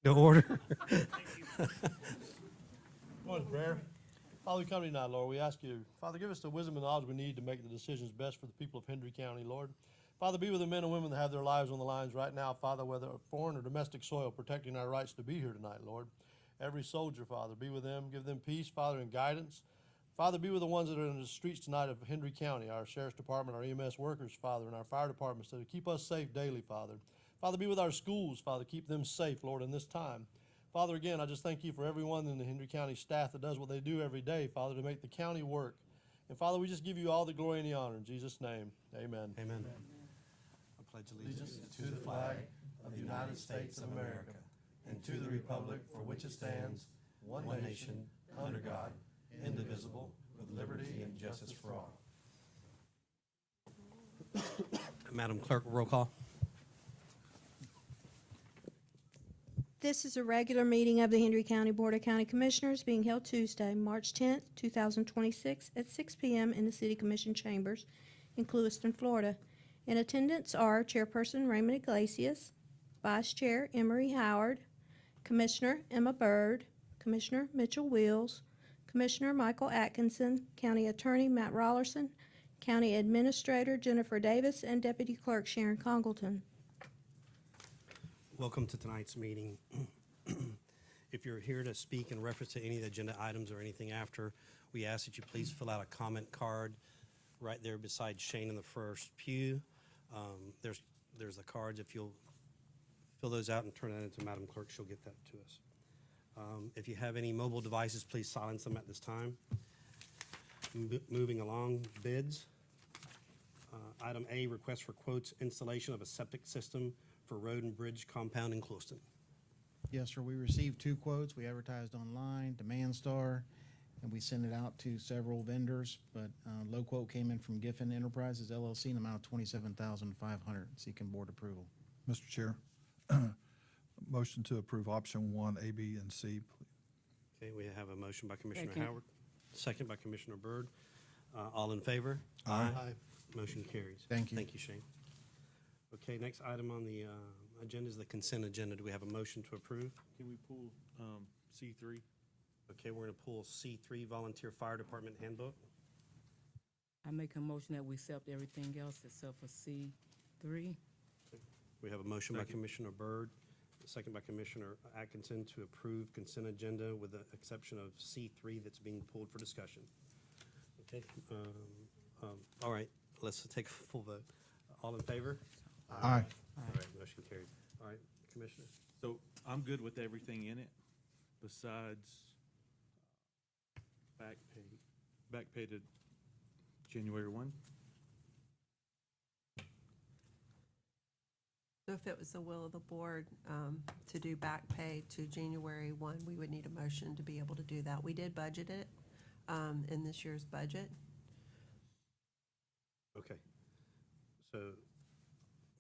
To order. Morning, prayer. Father, we come to you now, Lord. We ask you, Father, give us the wisdom and knowledge we need to make the decisions best for the people of Hendry County, Lord. Father, be with the men and women that have their lives on the lines right now, Father, whether foreign or domestic soil, protecting our rights to be here tonight, Lord. Every soldier, Father, be with them. Give them peace, Father, and guidance. Father, be with the ones that are in the streets tonight of Hendry County, our Sheriff's Department, our EMS workers, Father, and our fire departments that keep us safe daily, Father. Father, be with our schools, Father. Keep them safe, Lord, in this time. Father, again, I just thank you for everyone in the Hendry County staff that does what they do every day, Father, to make the county work. And Father, we just give you all the glory and the honor in Jesus' name. Amen. Amen. I pledge allegiance to the flag of the United States of America and to the republic for which it stands, one nation, under God, indivisible, with liberty and justice for all. Madam Clerk, roll call. This is a regular meeting of the Hendry County Board of County Commissioners being held Tuesday, March 10th, 2026 at 6 p.m. in the City Commission Chambers in Clewiston, Florida. In attendance are Chairperson Raymond Iglesias, Vice Chair Emery Howard, Commissioner Emma Byrd, Commissioner Mitchell Wills, Commissioner Michael Atkinson, County Attorney Matt Rollerson, County Administrator Jennifer Davis, and Deputy Clerk Sharon Congleton. Welcome to tonight's meeting. If you're here to speak in reference to any of the agenda items or anything after, we ask that you please fill out a comment card right there beside Shane in the first pew. There's the cards. If you'll fill those out and turn that into Madam Clerk, she'll get that to us. If you have any mobile devices, please silence them at this time. Moving along, bids. Item A, request for quotes, installation of a septic system for road and bridge compound in Clewiston. Yes, sir. We received 2 quotes. We advertised online, Demand Star, and we sent it out to several vendors. But low quote came in from Giffen Enterprises LLC in the amount of $27,500, seeking board approval. Mr. Chair, motion to approve option 1, A, B, and C, please. Okay, we have a motion by Commissioner Second. Howard, second by Commissioner Byrd. All in favor? Aye. Motion carries. Thank you. Thank you, Shane. Okay, next item on the agenda is the consent agenda. Do we have a motion to approve? Can we pull C3? Okay, we're going to pull C3, Volunteer Fire Department Handbook. I make a motion that we accept everything else except for C3. We have a motion by Second. Commissioner Byrd, a second by Commissioner Atkinson to approve consent agenda with the exception of C3 that's being pulled for discussion. Okay, all right, let's take a full vote. All in favor? Aye. All right, motion carried. All right, Commissioner. So I'm good with everything in it besides back pay to January 1. So if it was the will of the board to do back pay to January 1, we would need a motion to be able to do that. We did budget it in this year's budget. Okay, so,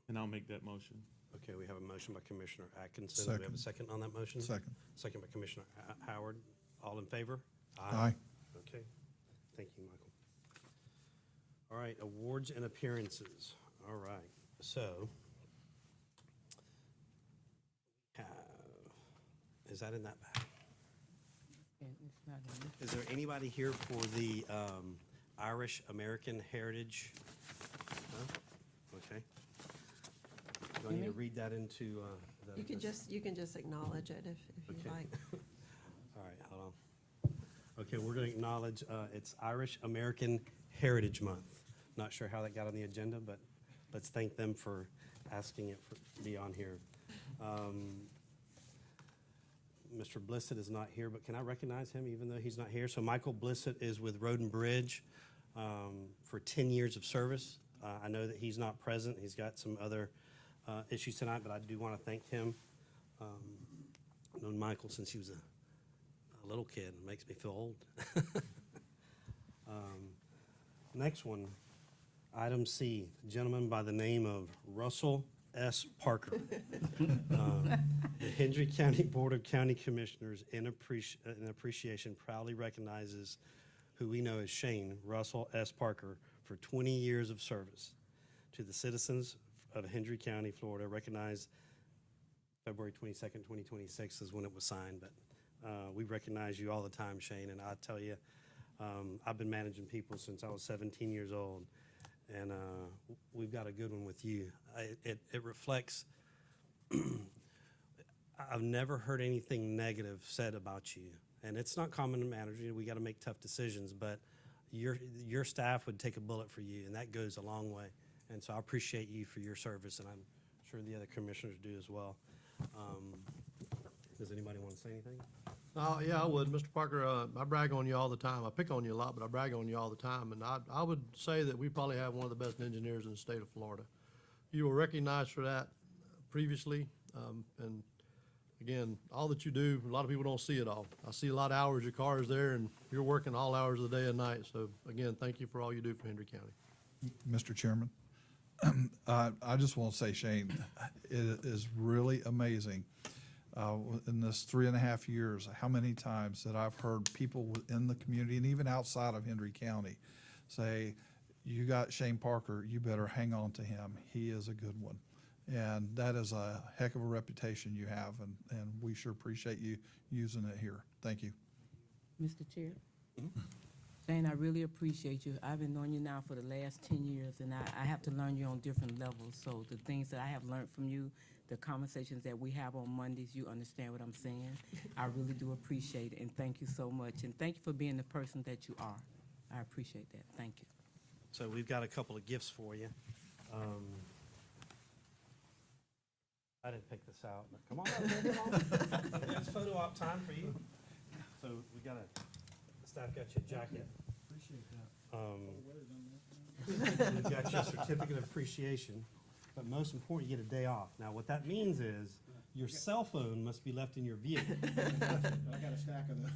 And I'll make that motion. okay, we have a motion by Commissioner Atkinson. Do we have a second on that motion? Second. Second by Commissioner Howard. All in favor? Aye. Okay, thank you, Michael. All right, awards and appearances. All right, so, is that in that bag? And it's not in this. Is there anybody here for the Irish American Heritage? No? Okay. Do I need to read that into the? You can just acknowledge it if you'd Okay. like. All right, hold on. Okay, we're going to acknowledge it's Irish American Heritage Month. Not sure how that got on the agenda, but let's thank them for asking it to be on here. Mr. Blissett is not here, but can I recognize him even though he's not here? So Michael Blissett is with Road and Bridge for 10 years of service. I know that he's not present. He's got some other issues tonight, but I do want to thank him. I've known Michael since he was a little kid. It makes me feel old. Next one, item C, a gentleman by the name of Russell S. Parker. The Hendry County Board of County Commissioners in appreciation proudly recognizes who we know as Shane Russell S. Parker for 20 years of service to the citizens of Hendry County, Florida. Recognize February 22nd, 2026 is when it was signed, but we recognize you all the time, Shane, and I tell you, I've been managing people since I was 17 years old, and we've got a good one with you. It reflects, I've never heard anything negative said about you, and it's not common to managers. We got to make tough decisions, but your staff would take a bullet for you, and that goes a long way. And so I appreciate you for your service, and I'm sure the other commissioners do as well. Does anybody want to say anything? Yeah, I would. Mr. Parker, I brag on you all the time. I pick on you a lot, but I brag on you all the time. And I would say that we probably have one of the best engineers in the state of Florida. You were recognized for that previously. And again, all that you do, a lot of people don't see it all. I see a lot of hours your car is there, and you're working all hours of the day and night. So again, thank you for all you do for Hendry County. Mr. Chairman, I just want to say, Shane, it is really amazing in this 3.5 years, how many times that I've heard people within the community and even outside of Hendry County say, you got Shane Parker, you better hang on to him. He is a good one. And that is a heck of a reputation you have, and we sure appreciate you using it here. Thank you. Mr. Chair? Shane, I really appreciate you. I've been knowing you now for the last 10 years, and I have to learn you on different levels. So the things that I have learned from you, the conversations that we have on Mondays, you understand what I'm saying. I really do appreciate it, and thank you so much. And thank you for being the person that you are. I appreciate that. Thank you. So we've got a couple of gifts for you. I didn't pick this out, but come on up. It's photo op time for you. So we got the staff got you a jacket. Appreciate that. We've got you a certificate of appreciation, but most important, you get a day off. Now, what that means is your cell phone must be left in your vehicle. I got a stack of them.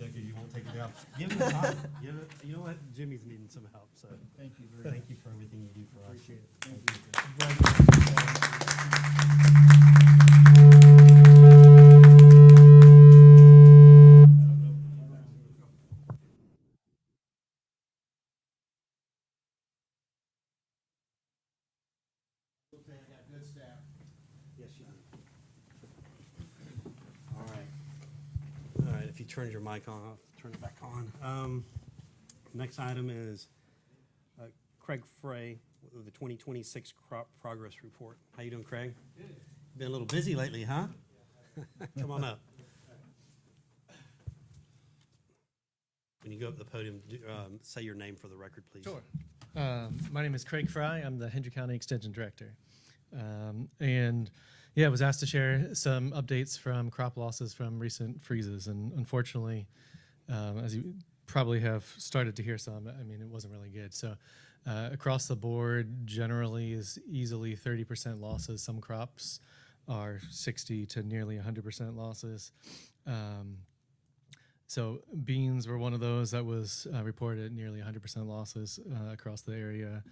Okay, you won't take a day off. Give him time. You know what? Jimmy's needing some help, so Thank you very much. thank you for everything you do for us. Appreciate it. Thank you. Yes, you do. All right. All right, if you turned your mic on, I'll turn it back on. Next item is Craig Frey with the 2026 Crop Progress Report. How you doing, Craig? Good. Been a little busy lately, huh? Come on up. When you go up to the podium, say your name for the record, please. Sure. My name is Craig Fry. I'm the Hendry County Extension Director. And yeah, I was asked to share some updates from crop losses from recent freezes. And unfortunately, as you probably have started to hear some, I mean, it wasn't really good. So across the board, generally is easily 30% losses. Some crops are 60 to nearly 100% losses. So beans were one of those that was reported nearly 100% losses across the area.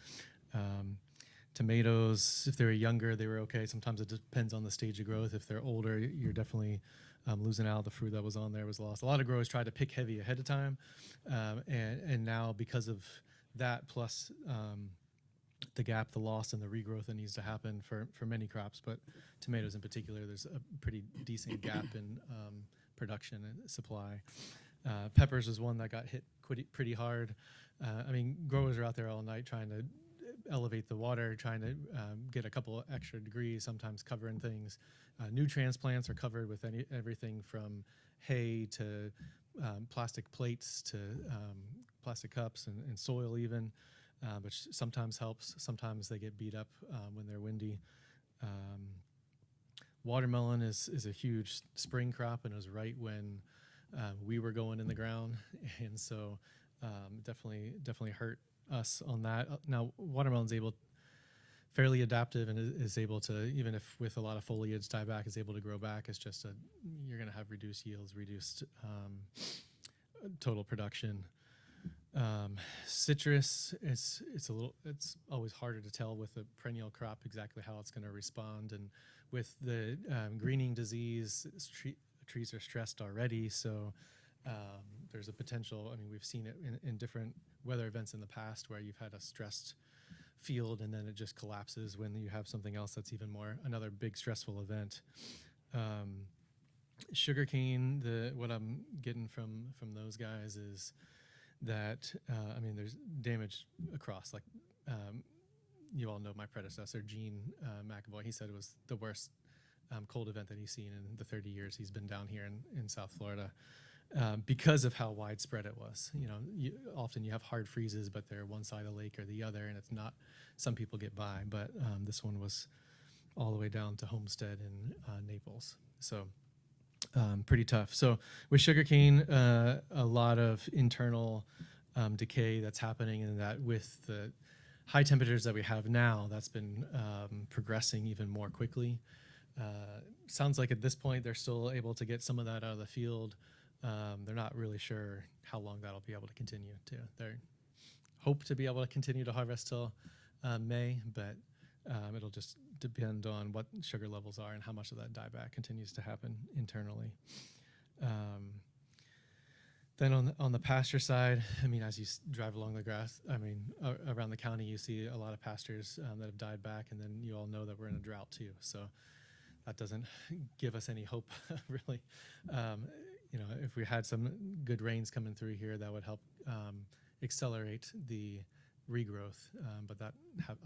Tomatoes, if they were younger, they were okay. Sometimes it depends on the stage of growth. If they're older, you're definitely losing out. The fruit that was on there was lost. A lot of growers tried to pick heavy ahead of time, and now because of that, plus the gap, the loss, and the regrowth that needs to happen for many crops, but tomatoes in particular, there's a pretty decent gap in production and supply. Peppers is one that got hit pretty hard. I mean, growers are out there all night trying to elevate the water, trying to get a couple of extra degrees, sometimes covering things. New transplants are covered with everything from hay to plastic plates to plastic cups and soil even, which sometimes helps. Sometimes they get beat up when they're windy. Watermelon is a huge spring crop, and it was right when we were going in the ground, and so definitely hurt us on that. Now, watermelon's fairly adaptive and is able to, even if with a lot of foliage die back, is able to grow back. It's just you're going to have reduced yields, reduced total production. Citrus, it's always harder to tell with a perennial crop exactly how it's going to respond, and with the greening disease, trees are stressed already, so there's a potential. I mean, we've seen it in different weather events in the past where you've had a stressed field, and then it just collapses when you have something else that's even more, another big stressful event. Sugarcane, what I'm getting from those guys is that, I mean, there's damage across, like, you all know my predecessor, Gene McAvoy. He said it was the worst cold event that he's seen in the 30 years he's been down here in South Florida, because of how widespread it was. You know, often you have hard freezes, but they're one side of the lake or the other, and it's not, some people get by, but this one was all the way down to Homestead and Naples. So pretty tough. So with sugarcane, a lot of internal decay that's happening, and that with the high temperatures that we have now, that's been progressing even more quickly. Sounds like at this point they're still able to get some of that out of the field. They're not really sure how long that'll be able to continue to. They hope to be able to continue to harvest till May, but it'll just depend on what sugar levels are and how much of that dieback continues to happen internally. Then on the pasture side, I mean, as you drive along the grass, I mean, around the county, you see a lot of pastures that have died back, and then you all know that we're in a drought too. So that doesn't give us any hope, really. You know, if we had some good rains coming through here, that would help accelerate the regrowth, but that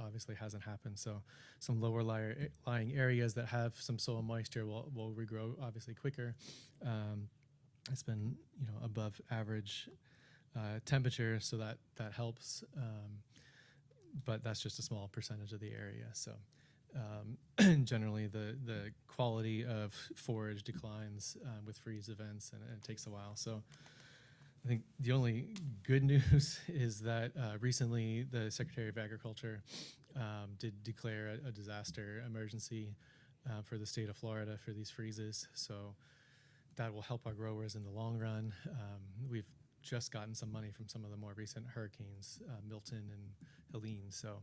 obviously hasn't happened. So some lower lying areas that have some soil moisture will regrow obviously quicker. It's been, you know, above average temperature, so that helps, but that's just a small percentage of the area. So generally the quality of forage declines with freeze events, and it takes a while. So I think the only good news is that recently the Secretary of Agriculture did declare a disaster emergency for the state of Florida for these freezes. So that will help our growers in the long run. We've just gotten some money from some of the more recent hurricanes, Milton and Helene. So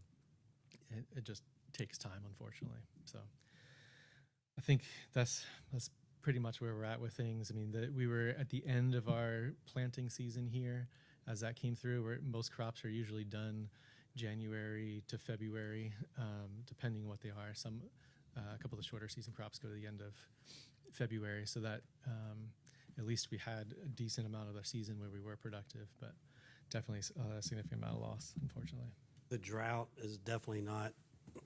it just takes time, unfortunately. So I think that's pretty much where we're at with things. I mean, we were at the end of our planting season here as that came through, where most crops are usually done January to February, depending on what they are. A couple of the shorter season crops go to the end of February, so that at least we had a decent amount of the season where we were productive, but definitely a significant amount of loss, unfortunately. The drought is definitely not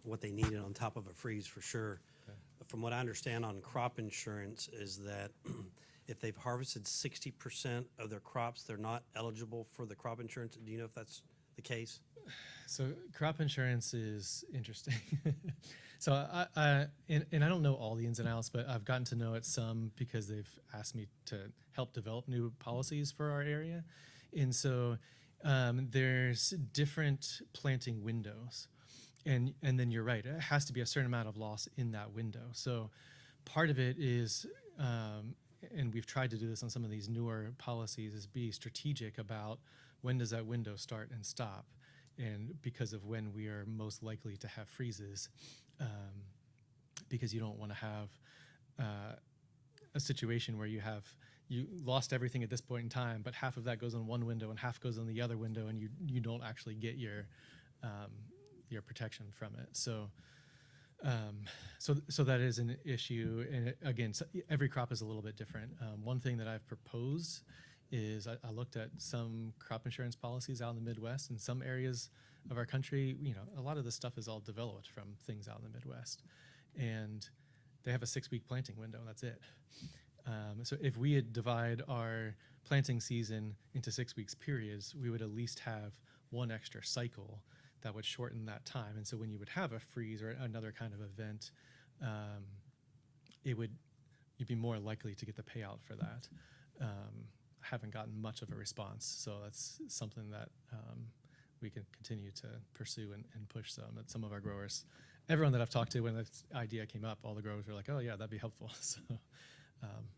what they needed on top of a freeze, for sure. Okay. From what I understand on crop insurance is that if they've harvested 60% of their crops, they're not eligible for the crop insurance. Do you know if that's the case? So crop insurance is interesting. So and I don't know all the ins and outs, but I've gotten to know it some because they've asked me to help develop new policies for our area. And so there's different planting windows. And then you're right, it has to be a certain amount of loss in that window. So part of it is, and we've tried to do this on some of these newer policies, is be strategic about when does that window start and stop, and because of when we are most likely to have freezes, because you don't want to have a situation where you lost everything at this point in time, but half of that goes on one window and half goes on the other window, and you don't actually get your protection from it. So that is an issue. And again, every crop is a little bit different. One thing that I've proposed is I looked at some crop insurance policies out in the Midwest. In some areas of our country, you know, a lot of this stuff is all developed from things out in the Midwest. And they have a 6-week planting window, and that's it. So if we had divide our planting season into 6 weeks periods, we would at least have one extra cycle that would shorten that time. And so when you would have a freeze or another kind of event, you'd be more likely to get the payout for that. I haven't gotten much of a response, so that's something that we can continue to pursue and push some of our growers. Everyone that I've talked to when this idea came up, all the growers were like, oh yeah, that'd be helpful. So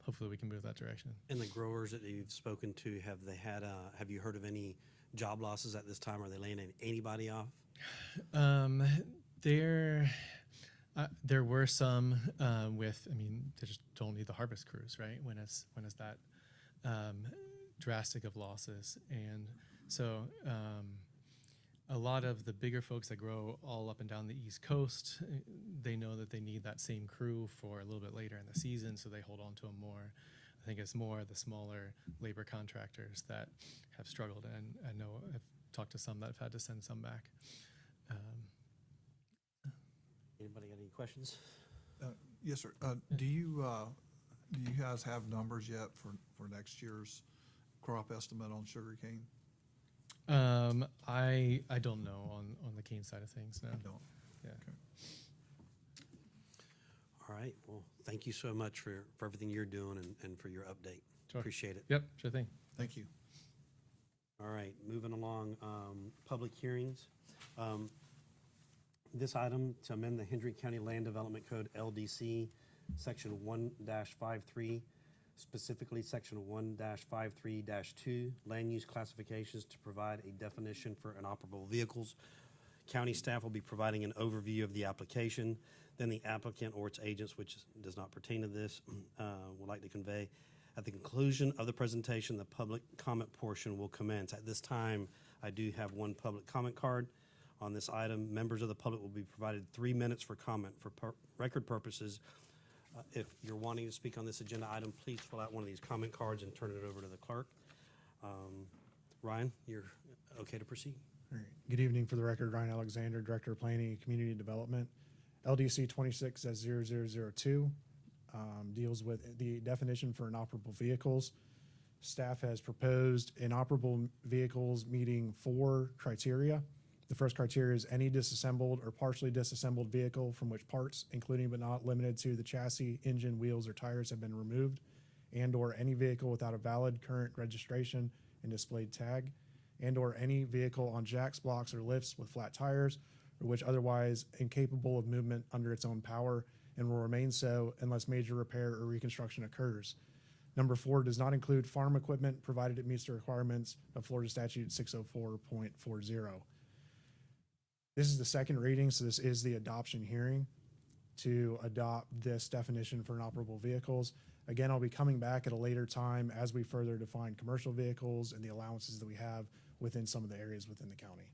hopefully we can move that direction. And the growers that you've spoken to, have you heard of any job losses at this time? Are they laying anybody off? There were some they just don't need the harvest crews, right? When it's that drastic of losses. And so a lot of the bigger folks that grow all up and down the East Coast, they know that they need that same crew for a little bit later in the season, so they hold on to them more. I think it's more the smaller labor contractors that have struggled, and I know I've talked to some that have had to send some back. Anybody got any questions? Yes, sir. Do you guys have numbers yet for next year's crop estimate on sugarcane? I don't know on the cane side of things, no. Don't. Yeah. Okay. All right, well, thank you so much for everything you're doing and for your update. Sure. Appreciate it. Yep, sure thing. Thank you. All right, moving along, public hearings. This item to amend the Hendry County Land Development Code, LDC, Section 1-53, specifically Section 1-53-2, land use classifications to provide a definition for inoperable vehicles. County staff will be providing an overview of the application. Then the applicant or its agents, which does not pertain to this, would like to convey. At the conclusion of the presentation, the public comment portion will commence. At this time, I do have one public comment card on this item. Members of the public will be provided 3 minutes for comment. For record purposes, if you're wanting to speak on this agenda item, please fill out one of these comment cards and turn it over to the clerk. Ryan, you're okay to proceed? All right. Good evening. For the record, Ryan Alexander, Director of Planning and Community Development. LDC 26-0002 deals with the definition for inoperable vehicles. Staff has proposed inoperable vehicles meeting 4 criteria. The first criteria is any disassembled or partially disassembled vehicle from which parts, including but not limited to the chassis, engine, wheels, or tires have been removed, and/or any vehicle without a valid current registration and displayed tag, and/or any vehicle on jacks, blocks, or lifts with flat tires, or which otherwise incapable of movement under its own power and will remain so unless major repair or reconstruction occurs. Number 4 does not include farm equipment, provided it meets the requirements of Florida Statute 604.40. This is the second reading, so this is the adoption hearing to adopt this definition for inoperable vehicles. Again, I'll be coming back at a later time as we further define commercial vehicles and the allowances that we have within some of the areas within the county.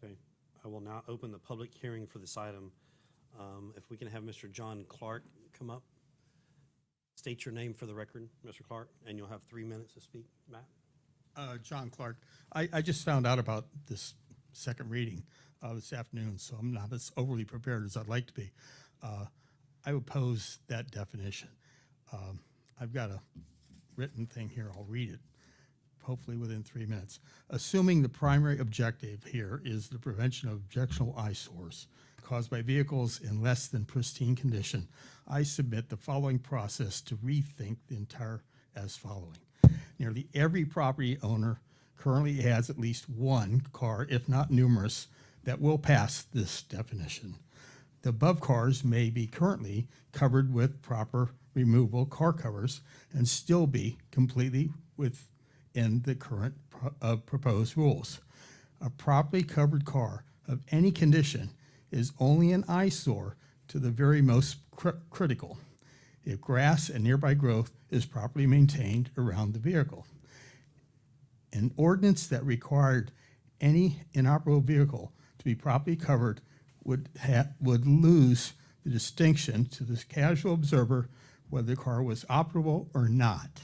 Okay, I will now open the public hearing for this item. If we can have Mr. John Clark come up. State your name for the record, Mr. Clark, and you'll have 3 minutes to speak. Matt? John Clark. I just found out about this second reading this afternoon, so I'm not as overly prepared as I'd like to be. I oppose that definition. I've got a written thing here. I'll read it, hopefully within 3 minutes. Assuming the primary objective here is the prevention of objectionable eyesores caused by vehicles in less than pristine condition, I submit the following process to rethink the entire as following. Nearly every property owner currently has at least one car, if not numerous, that will pass this definition. The above cars may be currently covered with proper removable car covers and still be completely within the current proposed rules. A properly covered car of any condition is only an eyesore to the very most critical if grass and nearby growth is properly maintained around the vehicle. An ordinance that required any inoperable vehicle to be properly covered would lose the distinction to the casual observer whether the car was operable or not.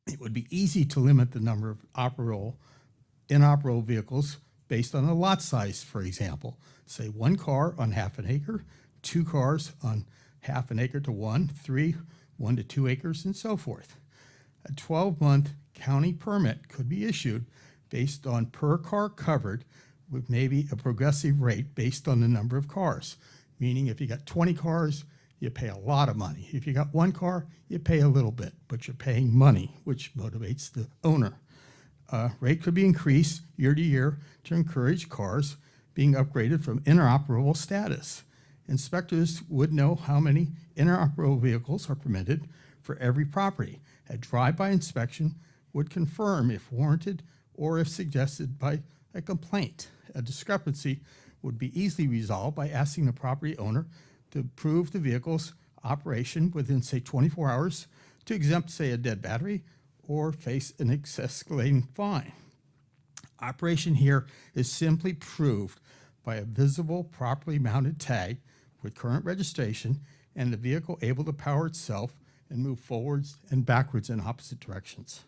It would be easy to limit the number of inoperable vehicles based on a lot size, for example. Say 1 car on half an acre, 2 cars on half an acre to 1, 3, 1 to 2 acres, and so forth. A 12-month county permit could be issued based on per car covered with maybe a progressive rate based on the number of cars. Meaning if you got 20 cars, you pay a lot of money. If you got 1 car, you pay a little bit, but you're paying money, which motivates the owner. Rate could be increased year to year to encourage cars being upgraded from inoperable status. Inspectors would know how many inoperable vehicles are permitted for every property. A drive-by inspection would confirm if warranted or if suggested by a complaint. A discrepancy would be easily resolved by asking the property owner to prove the vehicle's operation within, say, 24 hours to exempt, say, a dead battery or face an escalating fine. Operation here is simply proved by a visible, properly mounted tag with current registration and the vehicle able to power itself and move forwards and backwards in opposite directions.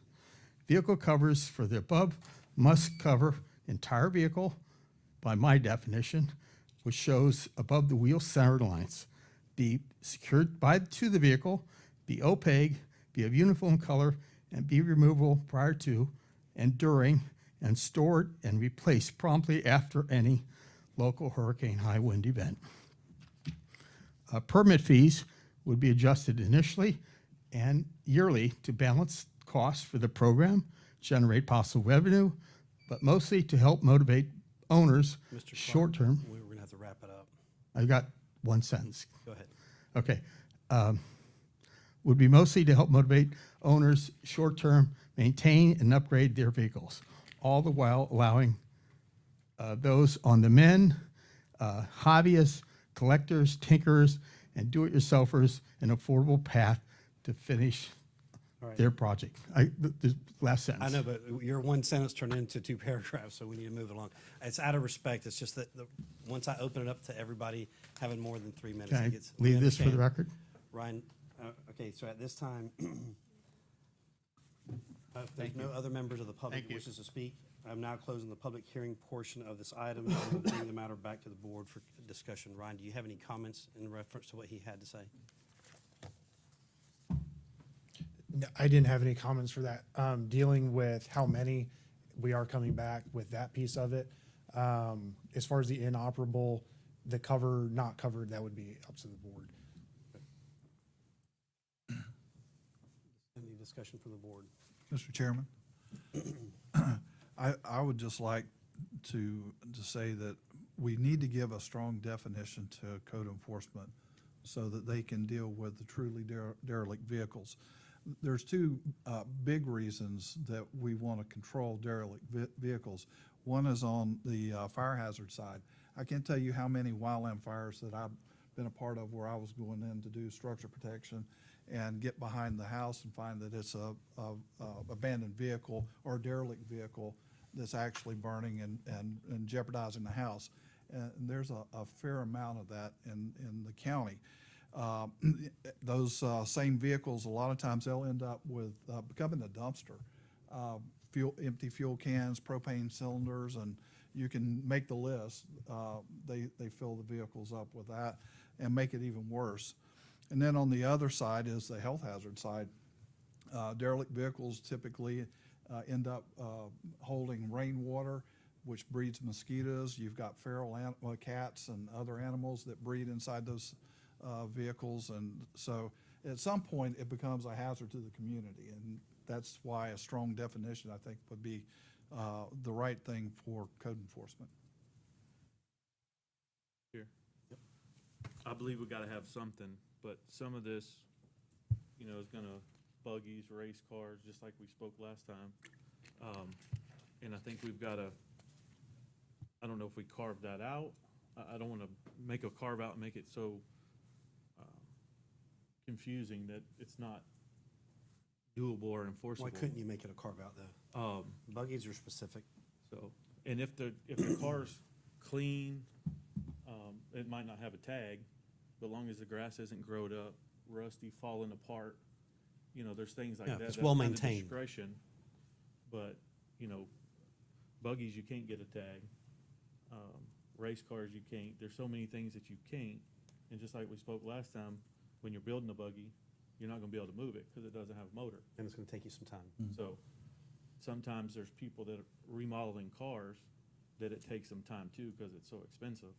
Vehicle covers for the above must cover entire vehicle by my definition, which shows above the wheel center lines, be secured to the vehicle, be opaque, be of uniform color, and be removable prior to and during and stored and replaced promptly after any local hurricane high wind event. Permit fees would be adjusted initially and yearly to balance costs for the program, generate possible revenue, but mostly to help motivate owners Mr. Clark, short-term. we were gonna have to wrap it up. I got one sentence. Go ahead. Okay. Would be mostly to help motivate owners short-term maintain and upgrade their vehicles, all the while allowing those on the mend, hobbyists, collectors, tinkerers, and do-it-yourselfers an affordable path to finish All right. their project. The last sentence. I know, but your one sentence turned into 2 paragraphs, so we need to move along. It's out of respect. It's just that once I open it up to everybody having more than 3 minutes, Can it I gets. we leave this for the understand. record? Ryan, okay, so at this time, if there's no other members of the public Thank who you. wishes to speak, I'm now closing the public hearing portion of this item. And we'll bring the matter back to the board for discussion. Ryan, do you have any comments in reference to what he had to say? No, I didn't have any comments for that. Dealing with how many, we are coming back with that piece of it. As far as the inoperable, the cover, not covered, that would be up to the board. Any discussion from the board? Mr. Chairman, I would just like to say that we need to give a strong definition to code enforcement so that they can deal with the truly derelict vehicles. There's 2 big reasons that we want to control derelict vehicles. One is on the fire hazard side. I can't tell you how many wildland fires that I've been a part of where I was going in to do structure protection and get behind the house and find that it's a abandoned vehicle or a derelict vehicle that's actually burning and jeopardizing the house. And there's a fair amount of that in the county. Those same vehicles, a lot of times they'll end up with becoming a dumpster. Empty fuel cans, propane cylinders, and you can make the list. They fill the vehicles up with that and make it even worse. And then on the other side is the health hazard side. Derelict vehicles typically end up holding rainwater, which breeds mosquitoes. You've got feral cats and other animals that breed inside those vehicles. And so at some point it becomes a hazard to the community. And that's why a strong definition, I think, would be the right thing for code enforcement. Here. I believe we gotta have something, but some of this, is gonna buggies, race cars, just like we spoke last time. And I think we've gotta, I don't know if we carve that out. I don't wanna make a carve out and make it so confusing that it's not doable or enforceable. Why couldn't you make it a carve out though? Buggies are specific. So, and if the car's clean, it might not have a tag, but long as the grass isn't growed up, rusty, falling apart, there's things like Yeah, if that. it's That's well kind of maintained. Discretion, but, buggies, you can't get a tag. Race cars, you can't. There's so many things that you can't. And just like we spoke last time, when you're building a buggy, you're not gonna be able to move it because it doesn't have a motor. And it's gonna take you some time. So sometimes there's people that are remodeling cars that it takes some time too because it's so expensive.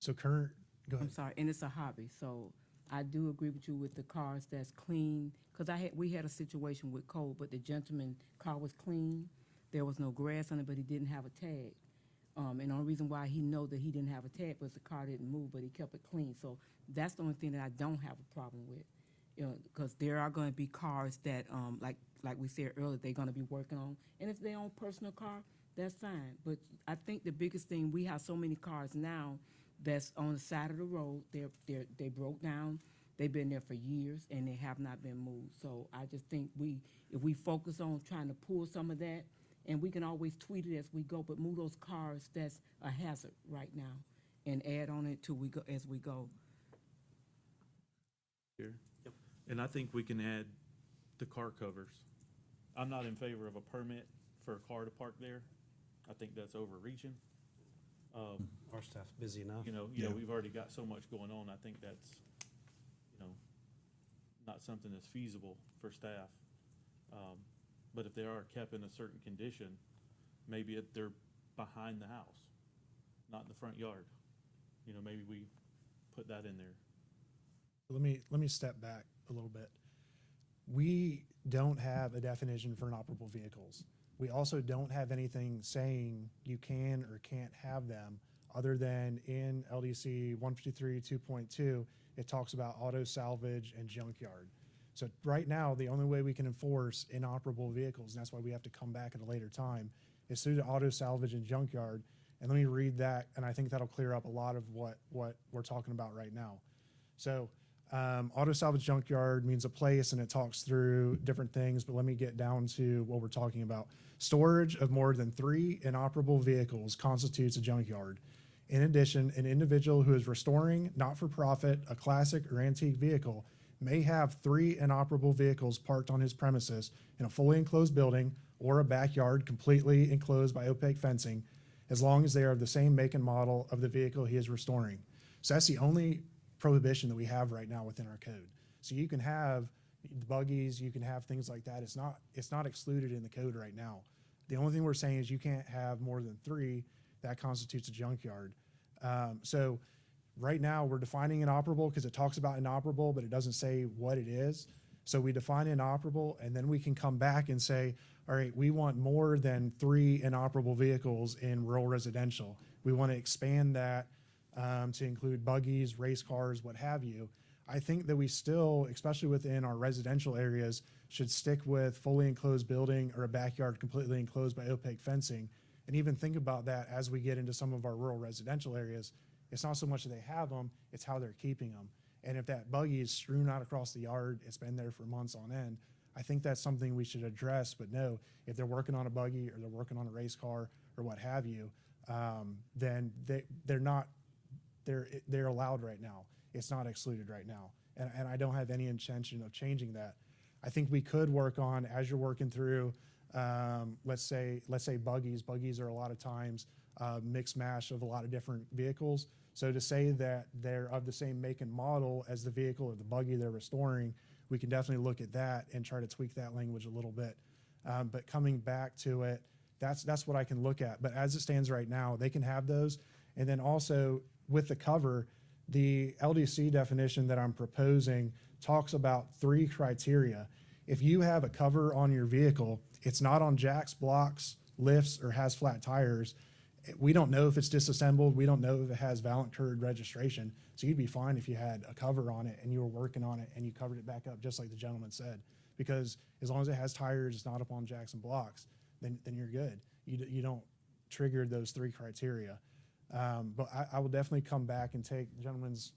So go I'm ahead. sorry, and it's a hobby, so I do agree with you with the cars that's clean, because we had a situation with Cole, but the gentleman car was clean, there was no grass on it, but he didn't have a tag. And the only reason why he know that he didn't have a tag was the car didn't move, but he kept it clean. So that's the only thing that I don't have a problem with, because there are going to be cars that, like we said earlier, they're going to be working on. And if their own personal car, that's fine. But I think the biggest thing, we have so many cars now that's on the side of the road. They broke down. They've been there for years and they have not been moved. So I just think if we focus on trying to pull some of that and we can always tweet it as we go, but move those cars that's a hazard right now and add on it as we go. Here. And I think we can add the car covers. I'm not in favor of a permit for a car to park there. I think that's overreaching. Our staff's busy enough. You know, we've already got so much going on. I think that's, not something that's feasible for staff. But if they are kept in a certain condition, maybe they're behind the house, not in the front yard. Maybe we put that in there. Let me step back a little bit. We don't have a definition for inoperable vehicles. We also don't have anything saying you can or can't have them, other than in LDC 153 2.2, it talks about auto salvage and junkyard. So right now, the only way we can enforce inoperable vehicles, and that's why we have to come back at a later time, is through the auto salvage and junkyard. And let me read that, and I think that'll clear up a lot of what we're talking about right now. So auto salvage junkyard means a place, and it talks through different things, but let me get down to what we're talking about. Storage of more than 3 inoperable vehicles constitutes a junkyard. In addition, an individual who is restoring, not for profit, a classic or antique vehicle may have 3 inoperable vehicles parked on his premises in a fully enclosed building or a backyard completely enclosed by opaque fencing, as long as they are the same make and model of the vehicle he is restoring. So that's the only prohibition that we have right now within our code. So you can have buggies, you can have things like that. It's not excluded in the code right now. The only thing we're saying is you can't have more than 3. That constitutes a junkyard. So right now we're defining inoperable because it talks about inoperable, but it doesn't say what it is. So we define inoperable, and then we can come back and say, all right, we want more than 3 inoperable vehicles in rural residential. We want to expand that to include buggies, race cars, what have you. I think that we still, especially within our residential areas, should stick with fully enclosed building or a backyard completely enclosed by opaque fencing. And even think about that as we get into some of our rural residential areas. It's not so much that they have them, it's how they're keeping them. And if that buggy is strewn out across the yard, it's been there for months on end, I think that's something we should address. But no, if they're working on a buggy or they're working on a race car or what have you, then they're allowed right now. It's not excluded right now. And I don't have any intention of changing that. I think we could work on, as you're working through, let's say buggies. Buggies are a lot of times mix mash of a lot of different vehicles. So to say that they're of the same make and model as the vehicle or the buggy they're restoring, we can definitely look at that and try to tweak that language a little bit. But coming back to it, that's what I can look at. But as it stands right now, they can have those. And then also with the cover, the LDC definition that I'm proposing talks about 3 criteria. If you have a cover on your vehicle, it's not on jacks, blocks, lifts, or has flat tires, we don't know if it's disassembled. We don't know if it has valid curd registration. So you'd be fine if you had a cover on it and you were working on it and you covered it back up, just like the gentleman said. Because as long as it has tires, it's not up on jacks and blocks, then you're good. You don't trigger those 3 criteria. But I will definitely come back and take the gentleman's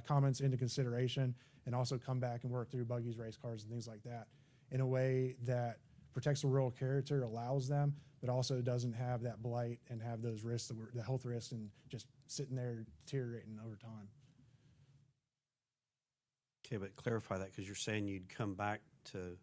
comments into consideration, and also come back and work through buggies, race cars, and things like that in a way that protects the rural character, allows them, but also doesn't have that blight and have those risks, the health risks, and just sitting there deteriorating over time. Okay, but clarify that, because you're saying you'd come back to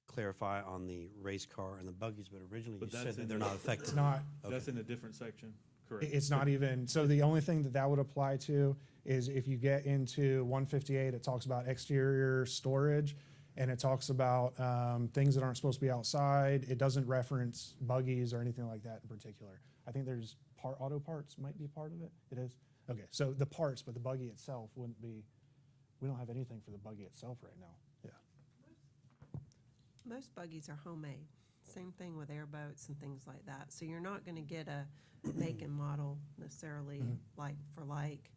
clarify on the race car and the buggies, but originally you But said that's that in they're the- not affected. It's not. That's in a different section, correct? It's not even, so the only thing that would apply to is if you get into 158, it talks about exterior storage, and it talks about things that aren't supposed to be outside. It doesn't reference buggies or anything like that in particular. I think there's auto parts might be part of it. It is? Okay, so the parts, but the buggy itself wouldn't be, we don't have anything for the buggy itself right now. Yeah. Most buggies are homemade. Same thing with airboats and things like that. So you're not going to get a make and model necessarily like for like.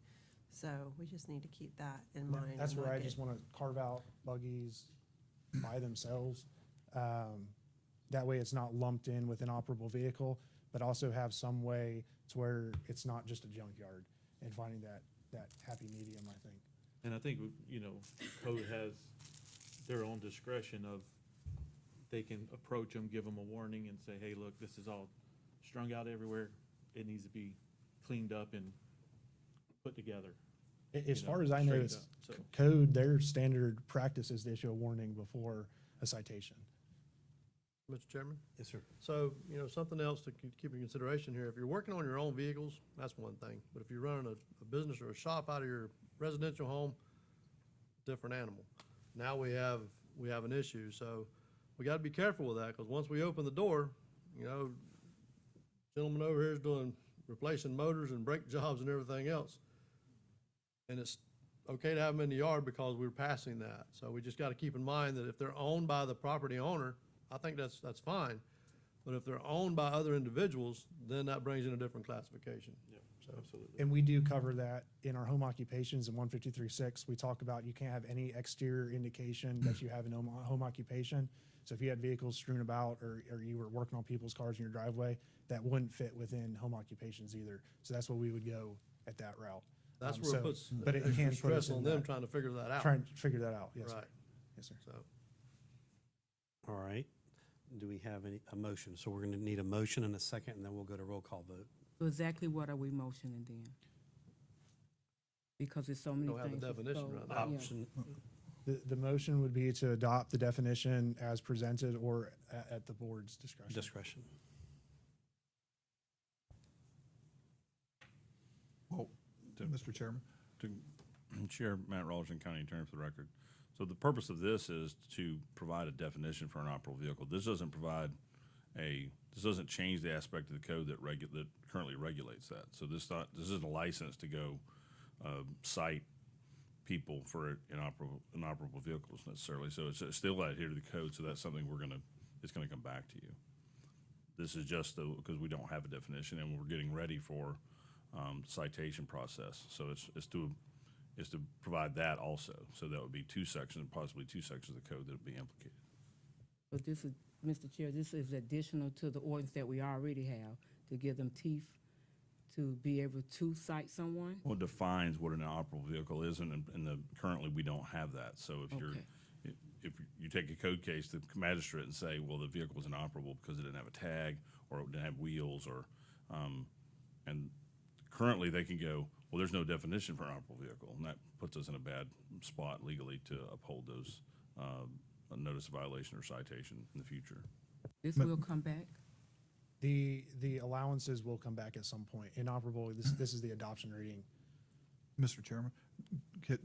So we just need to keep that in mind. That's and where I look just at- want to carve out buggies by themselves. That way it's not lumped in with an operable vehicle, but also have some way to where it's not just a junkyard, and finding that happy medium, I think. And I think, code has their own discretion of, they can approach them, give them a warning and say, hey, look, this is all strung out everywhere. It needs to be cleaned up and put together. As you know, far as I know, straightened it's up, so. code, their standard practice is to issue a warning before a citation. Mr. Chairman? Yes, sir. So, something else to keep in consideration here, if you're working on your own vehicles, that's one thing. But if you're running a business or a shop out of your residential home, different animal. Now we have an issue, so we gotta be careful with that, because once we open the door, gentleman over here is replacing motors and brake jobs and everything else. And it's okay to have them in the yard because we're passing that. So we just gotta keep in mind that if they're owned by the property owner, I think that's fine. But if they're owned by other individuals, then that brings in a different classification. Yeah, absolutely. And we do cover that in our home occupations in 153.6. We talk about you can't have any exterior indication that you have an home occupation. So if you had vehicles strewn about or you were working on people's cars in your driveway, that wouldn't fit within home occupations either. So that's where we would go at that route. That's where So- it puts but it extra can put us stress in on them that. trying to figure that out. Trying to figure that out, yes, sir. Right, Yes, sir. so. All right. Do we have a motion? So we're going to need a motion and a second, and then we'll go to roll call vote. So exactly what are we motioning then? Because there's so many Don't have a things. with definition code. right now. Yeah. Option, The motion would be to adopt the definition as presented or at the board's discretion. discretion. Well, Mr. Chairman? To Chair Matt Rollerson, County Attorney for the record. So the purpose of this is to provide a definition for an operable vehicle. This doesn't this doesn't change the aspect of the code that currently regulates that. So this isn't a license to go cite people for inoperable vehicles necessarily. So it's still adhere to the code. So that's something it's gonna come back to you. This is just because we don't have a definition and we're getting ready for citation process. So it's to provide that also. So that would be two sections, possibly two sections of the code that would be implicated. But this is, Mr. Chair, this is additional to the ordinance that we already have to give them teeth to be able to cite someone? Well, it defines what an inoperable vehicle is, and currently we don't have that. So Okay. if you take a code case to the magistrate and say, well, the vehicle was inoperable because it didn't have a tag or it didn't have wheels and currently they can go, well, there's no definition for an operable vehicle, and that puts us in a bad spot legally to uphold those a notice of violation or citation in the future. This will come back? The allowances will come back at some point. Inoperable, this is the adoption reading. Mr. Chairman,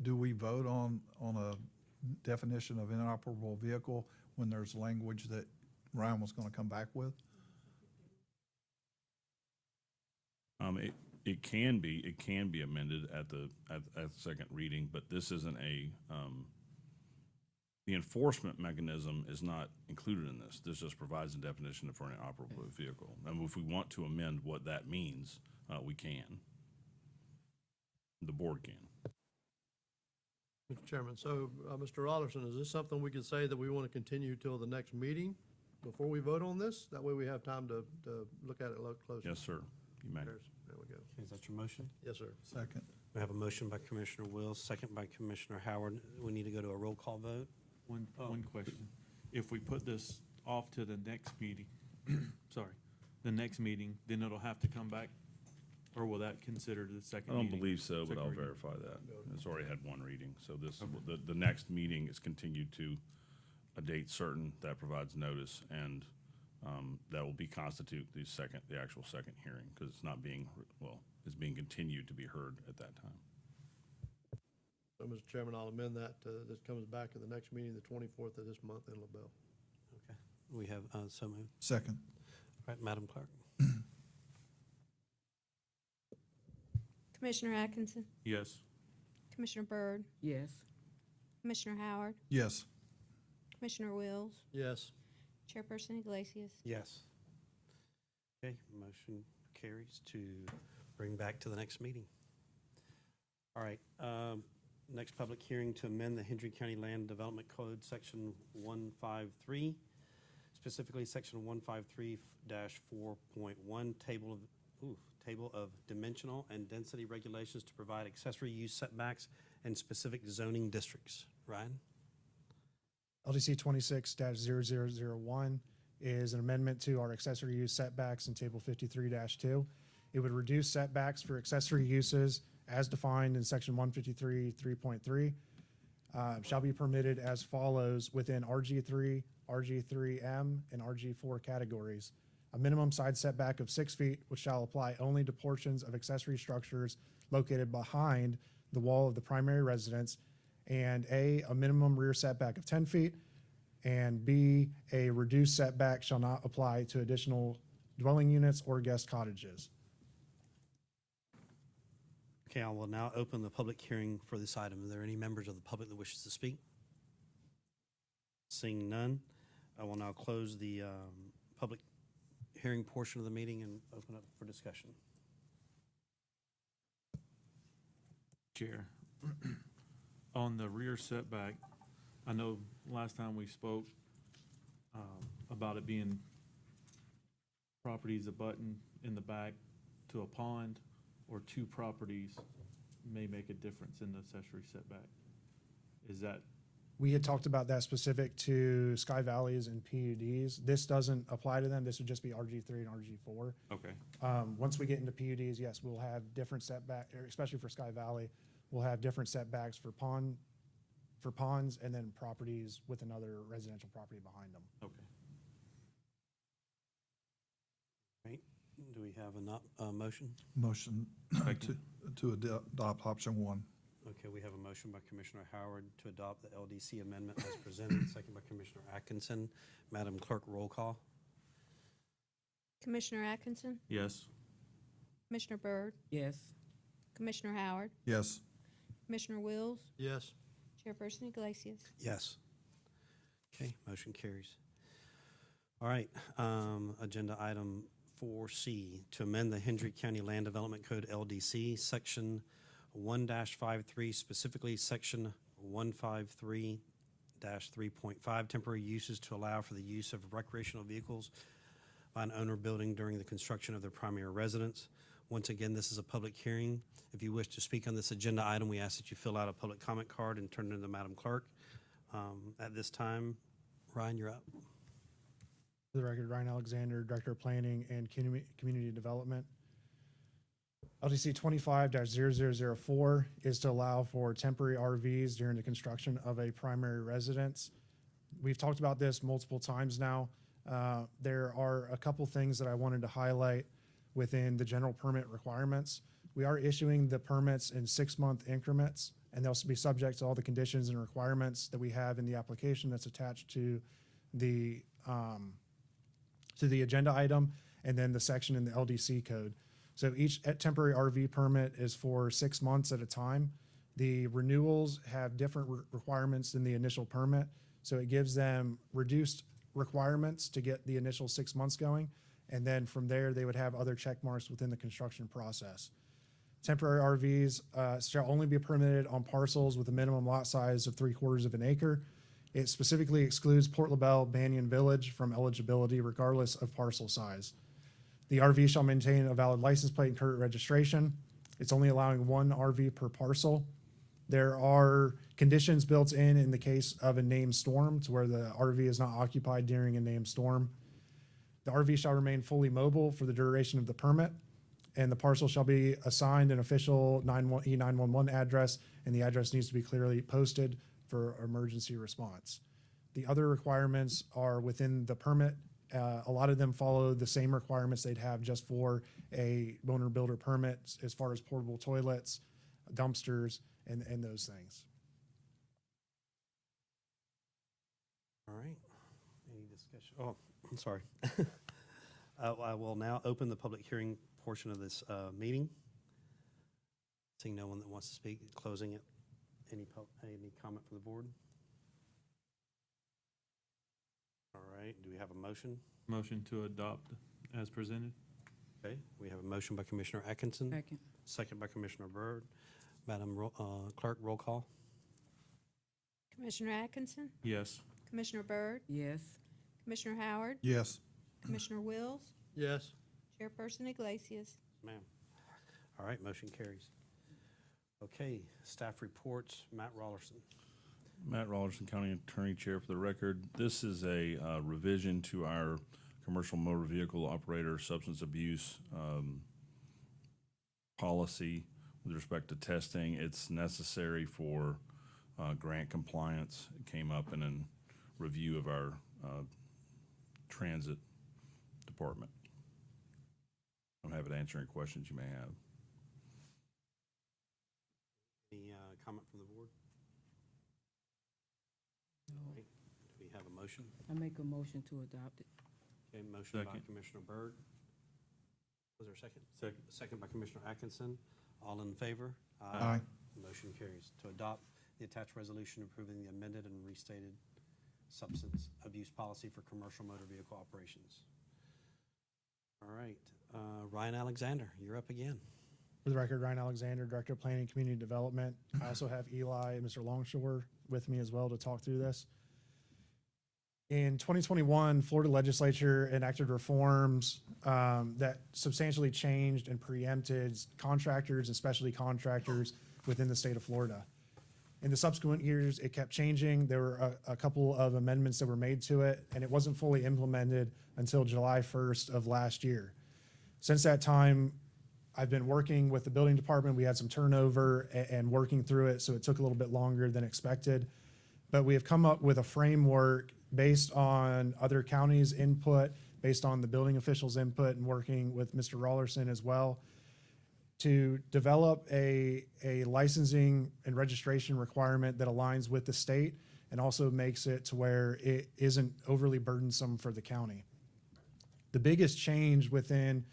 do we vote on a definition of inoperable vehicle when there's language that Ryan was going to come back with? It can be amended at the second reading, but this isn't the enforcement mechanism is not included in this. This just provides a definition for an inoperable vehicle. And if we want to amend what that means, we can. The board can. Mr. Chairman, so, Mr. Rollerson, is this something we could say that we want to continue till the next meeting before we vote on this? That way we have time to look at it a little closer. Yes, sir. You may. There we go. Is that your motion? Yes, sir. Second. We have a motion by Commissioner Wills, second by Commissioner Howard. We need to go to a roll call vote. One question. If we put this off to the next meeting, the next meeting, then it'll have to come back? Or will that consider the second I don't meeting? believe so, but Second I'll reading? verify that. It's already had one reading, so the next meeting is continued to a date certain that provides notice, and that will constitute the actual second hearing, because it's not being, it's being continued to be heard at that time. So, Mr. Chairman, I'll amend that, this comes back to the next meeting, the 24th of this month in LaBelle. Okay. We have, so moved. Second. All right, Madam Clerk. Commissioner Atkinson, Yes. Commissioner Byrd, Yes. Commissioner Howard, Yes. Commissioner Wills, Yes. Chairperson Iglesias. Yes. Okay, motion carries to bring back to the next meeting. All right, next public hearing to amend the Hendry County Land Development Code, Section 153, specifically Section 153-4.1, Table of Dimensional and Density Regulations to provide accessory use setbacks and specific zoning districts. Ryan? LDC 26-0001 is an amendment to our accessory use setbacks in Table 53-2. It would reduce setbacks for accessory uses as defined in Section 153 3.3. Shall be permitted as follows within RG3, RG3M, and RG4 categories. A minimum side setback of 6 feet, which shall apply only to portions of accessory structures located behind the wall of the primary residence, and A, a minimum rear setback of 10 feet, and B, a reduced setback shall not apply to additional dwelling units or guest cottages. Okay, I will now open the public hearing for this item. Are there any members of the public that wishes to speak? Seeing none, I will now close the public hearing portion of the meeting and open up for discussion. Chair, on the rear setback, I know last time we spoke about it being properties abutting in the back to a pond, or two properties may make a difference in the accessory setback. Is that, We had talked about that specific to Sky Valleys and PUDs. This doesn't apply to them. This would just be RG3 and RG4. okay, Once we get into PUDs, yes, we'll have different setback, especially for Sky Valley, we'll have different setbacks for ponds and then properties with another residential property behind them. okay. Right, do we have a motion? Motion Second. to adopt option one. Okay, we have a motion by Commissioner Howard to adopt the LDC amendment as presented, second by Commissioner Atkinson. Madam Clerk, roll call. Commissioner Atkinson, Yes, Commissioner Byrd, Yes. Commissioner Howard, Yes. Commissioner Wills, Yes. Chairperson Iglesias. Yes. Okay, motion carries. All right, agenda item 4C, to amend the Hendry County Land Development Code LDC, Section 1-53, specifically Section 153-3.5, temporary uses to allow for the use of recreational vehicles by an owner building during the construction of their primary residence. Once again, this is a public hearing. If you wish to speak on this agenda item, we ask that you fill out a public comment card and turn it into Madam Clerk. At this time, Ryan, you're up. For the record, Ryan Alexander, Director of Planning and Community Development. LDC 25-0004 is to allow for temporary RVs during the construction of a primary residence. We've talked about this multiple times now. There are a couple things that I wanted to highlight within the general permit requirements. We are issuing the permits in 6-month increments, and they'll be subject to all the conditions and requirements that we have in the application that's attached to the agenda item, and then the section in the LDC code. So each temporary RV permit is for 6 months at a time. The renewals have different requirements than the initial permit, so it gives them reduced requirements to get the initial 6 months going, and then from there, they would have other check marks within the construction process. Temporary RVs shall only be permitted on parcels with a minimum lot size of 3/4 of an acre. It specifically excludes Port LaBelle Banyan Village from eligibility regardless of parcel size. The RV shall maintain a valid license plate and current registration. It's only allowing 1 RV per parcel. There are conditions built in the case of a named storm to where the RV is not occupied during a named storm. The RV shall remain fully mobile for the duration of the permit, and the parcel shall be assigned an official E911 address, and the address needs to be clearly posted for emergency response. The other requirements are within the permit. A lot of them follow the same requirements they'd have just for a owner builder permit as far as portable toilets, dumpsters, and those things. All right, any discussion? Oh, I'm sorry. I will now open the public hearing portion of this meeting. Seeing no one that wants to speak, closing it. Any comment from the board? All right, do we have a motion? Motion to adopt as presented? Okay, we have a motion by Commissioner Atkinson, Second. second by Commissioner Byrd. Madam Clerk, roll call. Commissioner Atkinson, Yes. Commissioner Byrd, Yes. Commissioner Howard, Yes. Commissioner Wills, Yes. Chairperson Iglesias. Ma'am. All right, motion carries. Okay, staff reports, Matt Rollerson. Matt Rollerson, County Attorney Chair for the record. This is a revision to our commercial motor vehicle operator substance abuse policy with respect to testing. It's necessary for grant compliance. It came up in a review of our transit department. I'm happy to answer any questions you may have. Any comment from the board? All right. Do we have a motion? I make a motion to adopt it. Okay, motion by Second. Commissioner Byrd. Was there a second? Second. Second by Commissioner Atkinson. All in favor? Aye. Motion carries. To adopt the attached resolution approving the amended and restated substance abuse policy for commercial motor vehicle operations. All right, Ryan Alexander, you're up again. For the record, Ryan Alexander, Director of Planning and Community Development. I also have Eli and Mr. Longshore with me as well to talk through this. In 2021, Florida legislature enacted reforms that substantially changed and preempted contractors and specialty contractors within the state of Florida. In the subsequent years, it kept changing. There were a couple of amendments that were made to it, and it wasn't fully implemented until July 1st of last year. Since that time, I've been working with the building department. We had some turnover and working through it, so it took a little bit longer than expected. But we have come up with a framework based on other counties' input, based on the building officials' input, and working with Mr. Rollerson as well, to develop a licensing and registration requirement that aligns with the state and also makes it to where it isn't overly burdensome for the county. The biggest change within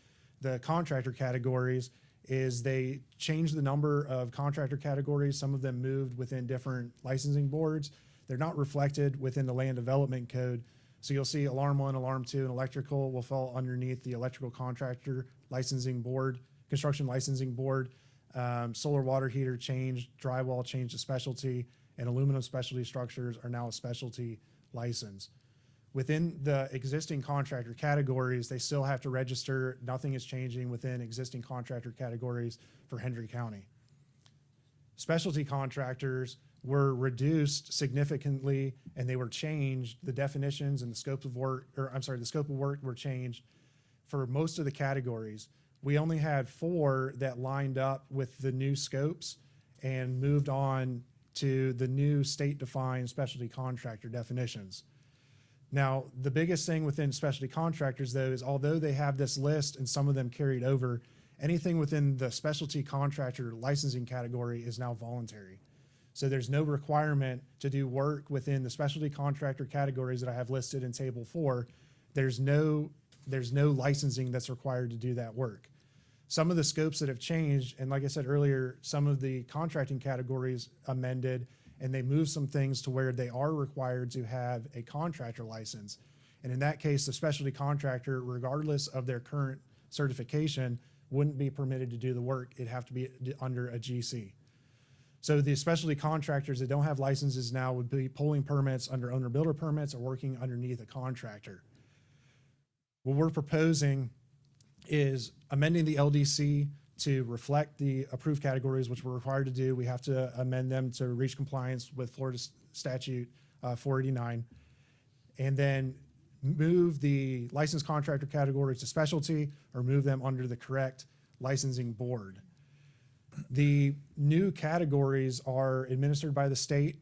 the contractor categories is they changed the number of contractor categories. Some of them moved within different licensing boards. They're not reflected within the land development code. So you'll see alarm 1, alarm 2, and electrical will fall underneath the electrical contractor licensing board, construction licensing board. Solar water heater changed, drywall changed to specialty, and aluminum specialty structures are now a specialty license. Within the existing contractor categories, they still have to register. Nothing is changing within existing contractor categories for Hendry County. Specialty contractors were reduced significantly, and they were changed. The definitions and the scope of work, the scope of work were changed for most of the categories. We only had 4 that lined up with the new scopes and moved on to the new state-defined specialty contractor definitions. Now, the biggest thing within specialty contractors, though, is although they have this list and some of them carried over, anything within the specialty contractor licensing category is now voluntary. So there's no requirement to do work within the specialty contractor categories that I have listed in Table 4. There's no licensing that's required to do that work. Some of the scopes that have changed, and like I said earlier, some of the contracting categories amended, and they moved some things to where they are required to have a contractor license. And in that case, the specialty contractor, regardless of their current certification, wouldn't be permitted to do the work. It'd have to be under a GC. So the specialty contractors that don't have licenses now would be pulling permits under owner-builder permits or working underneath a contractor. What we're proposing is amending the LDC to reflect the approved categories, which we're required to do. We have to amend them to reach compliance with Florida Statute 489, and then move the licensed contractor categories to specialty or move them under the correct licensing board. The new categories are administered by the state,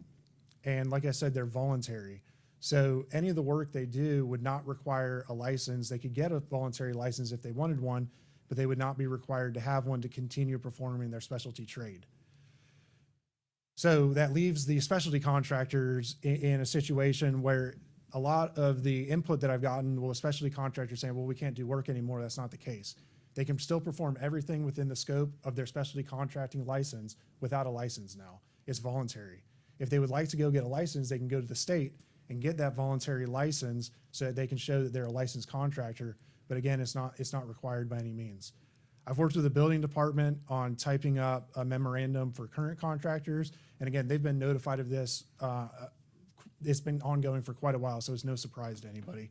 and like I said, they're voluntary. So any of the work they do would not require a license. They could get a voluntary license if they wanted one, but they would not be required to have one to continue performing their specialty trade. So that leaves the specialty contractors in a situation where a lot of the input that I've gotten, well, especially contractors saying, well, we can't do work anymore. That's not the case. They can still perform everything within the scope of their specialty contracting license without a license now. It's voluntary. If they would like to go get a license, they can go to the state and get that voluntary license so that they can show that they're a licensed contractor. But again, it's not required by any means. I've worked with the building department on typing up a memorandum for current contractors. And again, they've been notified of this. It's been ongoing for quite a while, so it's no surprise to anybody.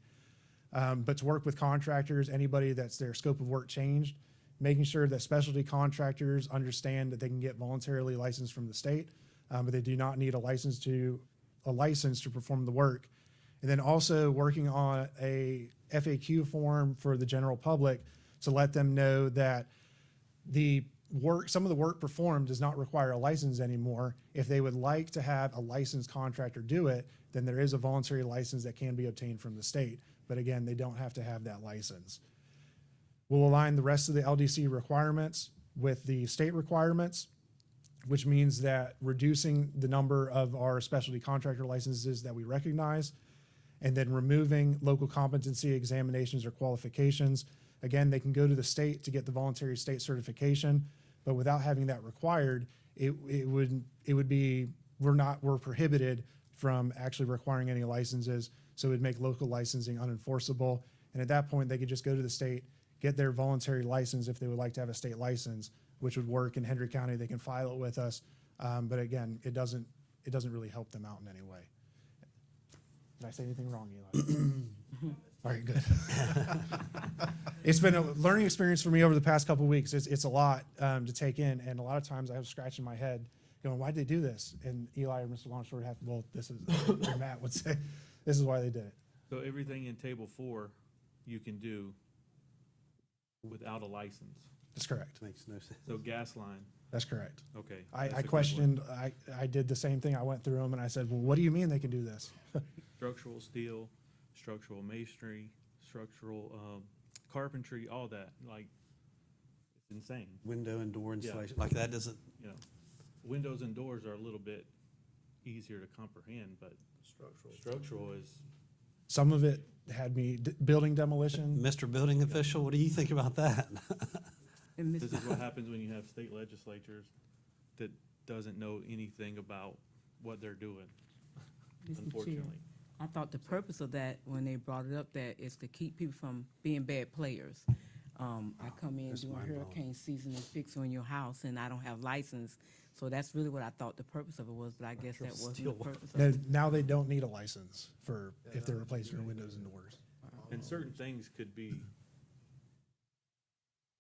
But to work with contractors, anybody that's their scope of work changed, making sure that specialty contractors understand that they can get voluntarily licensed from the state, but they do not need a license to a license to perform the work. And then also working on a FAQ form for the general public to let them know that some of the work performed does not require a license anymore. If they would like to have a licensed contractor do it, then there is a voluntary license that can be obtained from the state. But again, they don't have to have that license. We'll align the rest of the LDC requirements with the state requirements, which means that reducing the number of our specialty contractor licenses that we recognize, and then removing local competency examinations or qualifications. Again, they can go to the state to get the voluntary state certification, but without having that required, it would be, we're prohibited from actually requiring any licenses, so it would make local licensing unenforceable. And at that point, they could just go to the state, get their voluntary license if they would like to have a state license, which would work in Hendry County. They can file it with us, but again, it doesn't really help them out in any way. Did I say anything wrong, Eli? All right, good. It's been a learning experience for me over the past couple of weeks. It's a lot to take in, and a lot of times I was scratching my head going, why'd they do this? And Eli or Mr. Longshore have, well, this is, or Matt would say, this is why they did it. So everything in table 4, you can do without a license. That's correct. Makes no sense. So gas line, That's correct. okay. I that's a good one. questioned, I did the same thing. I went through them and I said, well, what do you mean they can do this? Structural steel, structural masonry, structural carpentry, all that, like, it's insane. Window and door installation, like that doesn't, You know, windows and doors are a little bit easier to comprehend, but structural is, Some of it had me building demolition. Mr. Building Official, what do you think about that? And this Mr. is what happens when you have state legislatures that doesn't know anything about what they're doing, Mr. Chair, unfortunately. I thought the purpose of that, when they brought it up, that is to keep people from being bad players. I come in That's during mind-blowing. hurricane season and fix on your house, and I don't have license. So that's really what I thought the purpose of it was, but I guess that wasn't the Still. purpose of it. Now they don't need a license for if they're replacing their windows and doors. And certain things could be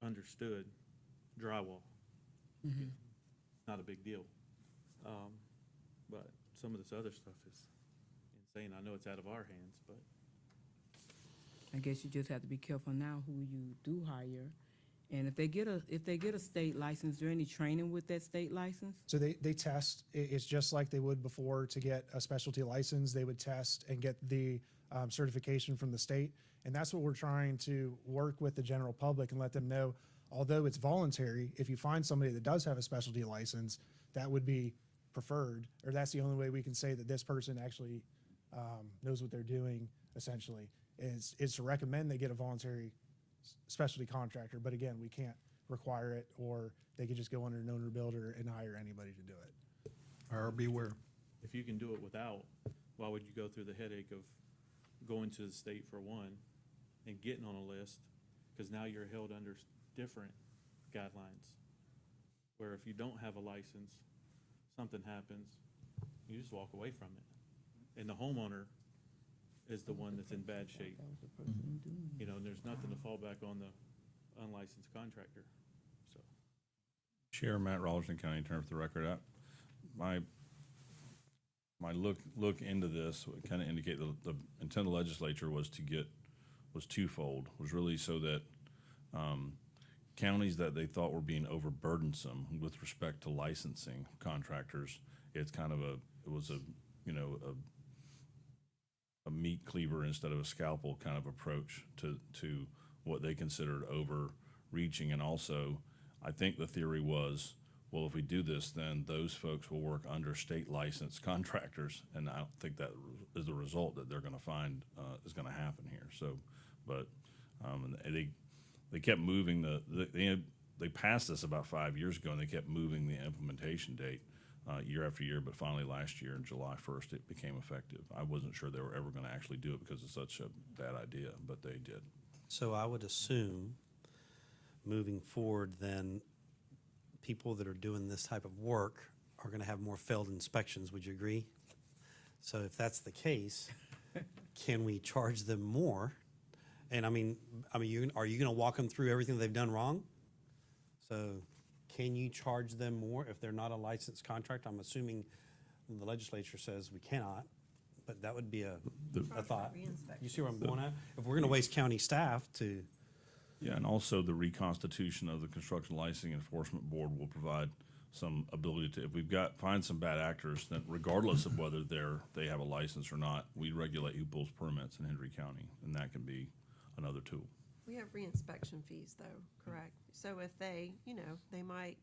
understood, drywall, Mhm. not a big deal. But some of this other stuff is insane. I know it's out of our hands, but I guess you just have to be careful now who you do hire. And if they get a state license, is there any training with that state license? So they test. It's just like they would before to get a specialty license. They would test and get the certification from the state. And that's what we're trying to work with the general public and let them know, although it's voluntary, if you find somebody that does have a specialty license, that would be preferred, or that's the only way we can say that this person actually knows what they're doing, essentially, is to recommend they get a voluntary specialty contractor. But again, we can't require it, or they could just go under an owner builder and hire anybody to do it. Buyer beware. if you can do it without, why would you go through the headache of going to the state for one and getting on a list? Because now you're held under different guidelines, where if you don't have a license, something happens, you just walk away from it. And the homeowner is the one that's in bad shape. You know, and there's nothing to fall back on the unlicensed contractor, so. Chair Matt Rolston, County Attorney for the record. My look into this would kind of indicate the intent of the legislature was twofold, was really so that counties that they thought were being overburdensome with respect to licensing contractors, it was a meat cleaver instead of a scalpel kind of approach to what they considered overreaching. And also, I think the theory was, well, if we do this, then those folks will work under state licensed contractors, and I don't think that is the result that they're going to find is going to happen here. So, but they kept moving they passed this about 5 years ago, and they kept moving the implementation date year after year, but finally last year, July 1st, it became effective. I wasn't sure they were ever going to actually do it because it's such a bad idea, but they did. So I would assume, moving forward, then people that are doing this type of work are going to have more failed inspections. Would you agree? So if that's the case, can we charge them more? And I mean, are you going to walk them through everything they've done wrong? So can you charge them more if they're not a licensed contractor? I'm assuming and the legislature says we cannot, but that would be a Talk about thought. reinspection. You see where I'm going at? If we're gonna waste county staff to, Yeah, and also the reconstitution of the Construction Licensing Enforcement Board will provide some ability to, if we've find some bad actors, then regardless of whether they have a license or not, we regulate who pulls permits in Hendry County, and that can be another tool. We have reinspection fees though, correct? So if they, they might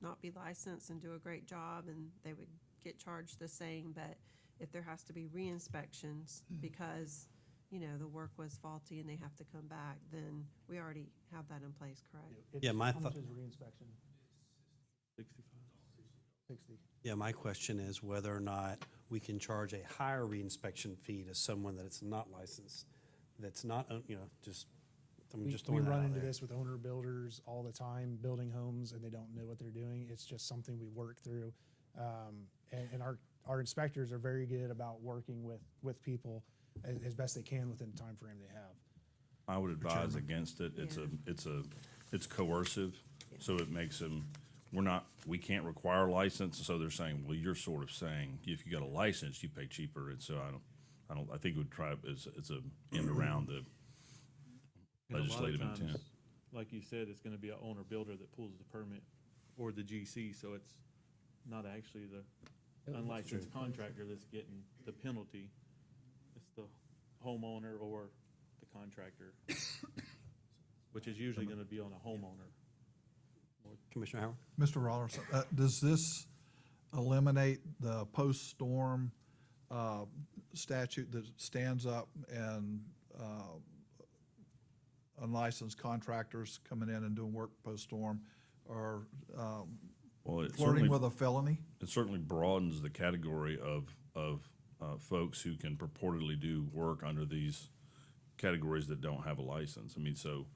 not be licensed and do a great job and they would get charged the same, but if there has to be re-inspections because, the work was faulty and they have to come back, then we already have that in place, correct? Yeah, my How much thought- is reinspection? 65. 60. yeah, my question is whether or not we can charge a higher reinspection fee to someone that it's not licensed, that's not, just, I'm We just throwing that run out into there. this with owner builders all the time, building homes, and they don't know what they're doing. It's just something we work through. And our inspectors are very good about working with people as best they can within the time frame they have. I would advise against it. It's coercive, so it makes them, we can't require a license, so they're saying, well, you're sort of saying, if you got a license, you pay cheaper, and so I think it would try, it's a end around the And a lot of legislative times, intent. like you said, it's gonna be an owner builder that pulls the permit or the GC, so it's not actually the unlicensed contractor that's getting the penalty. It's the homeowner or the contractor, which is usually gonna be on a homeowner. Commissioner Howard? Mr. Rollerson, does this eliminate the post-storm statute that stands up and unlicensed contractors coming in and doing work post-storm are Well, it flirting certainly, with a felony? it certainly broadens the category of folks who can purportedly do work under these categories that don't have a license. I mean, so,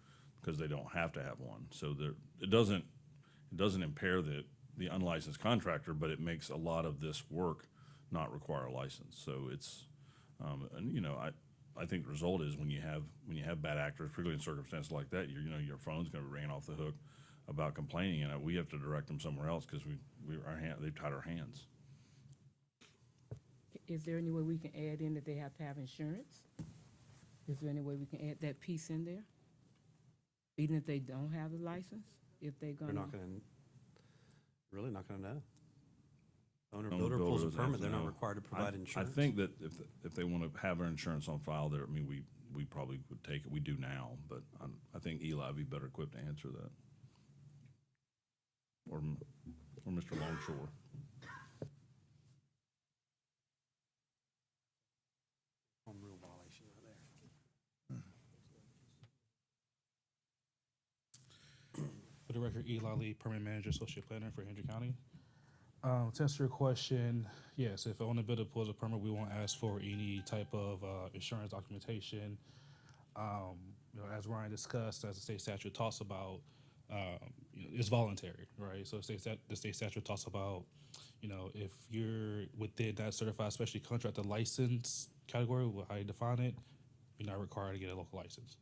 because they don't have to have one. So it doesn't impair the unlicensed contractor, but it makes a lot of this work not require a license. So it's, and I think the result is when you have bad actors, particularly in circumstances like that, your phone's gonna be ringing off the hook about complaining, and we have to direct them somewhere else because they've tied our hands. Is there any way we can add in that they have to have insurance? Is there any way we can add that piece in there? Even if they don't have the license, if they're We're gonna? not gonna, really not gonna know. Owner Owner builder pulls a builders have permit, to they're not know. required to provide insurance. I think that if they want to have our insurance on file there, I mean, we probably would take it. We do now, but I think Eli would be better equipped to answer that. Or Mr. Longshore. Home rule violation right there. For the record, Eli Lee, Permanent Manager, Associate Planner for Hendry County. To answer your question, yes, if an owner builder pulls a permit, we won't ask for any type of insurance documentation. As Ryan discussed, as the state statute talks about, it's voluntary, right? So the state statute talks about, if you're within that certified specialty contractor license category, how you define it, you're not required to get a local license.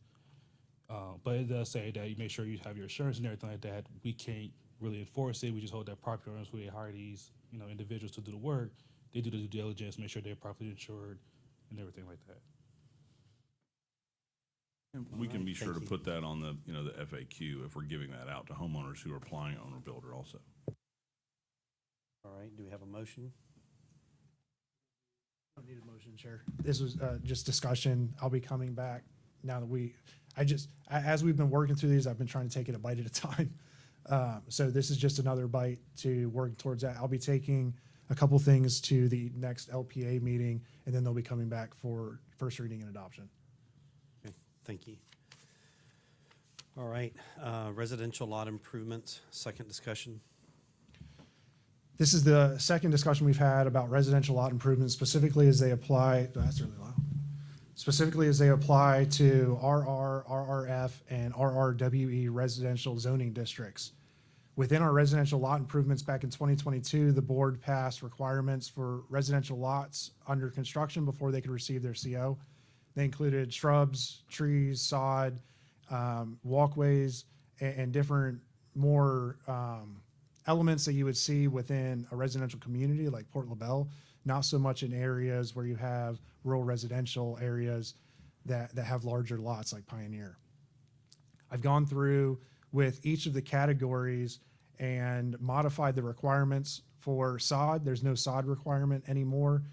But it does say that you make sure you have your insurance and everything like that. We can't really enforce it. We just hold that property owners who they hire these, individuals to do the work. They do the due diligence, make sure they're properly insured and everything like that. We can be sure to Thank you. put that on the, the FAQ if we're giving that out to homeowners who are applying owner builder also. All right, do we have a motion? Don't need a motion, Chair. This was just discussion. I'll be coming back now that as we've been working through these, I've been trying to take it a bite at a time. So this is just another bite to work towards that. I'll be taking a couple things to the next LPA meeting, and then they'll be coming back for first reading and adoption. Okay, thank you. All right, residential lot improvements, second discussion. This is the second discussion we've had about residential lot improvements, specifically as they apply, that's really loud. Specifically as they apply to RR, RRF, and RRWE residential zoning districts. Within our residential lot improvements back in 2022, the board passed requirements for residential lots under construction before they could receive their CO. They included shrubs, trees, sod, walkways, and different more elements that you would see within a residential community like Port LaBelle, not so much in areas where you have rural residential areas that have larger lots like Pioneer. I've gone through with each of the categories and modified the requirements for sod. There's no sod requirement anymore.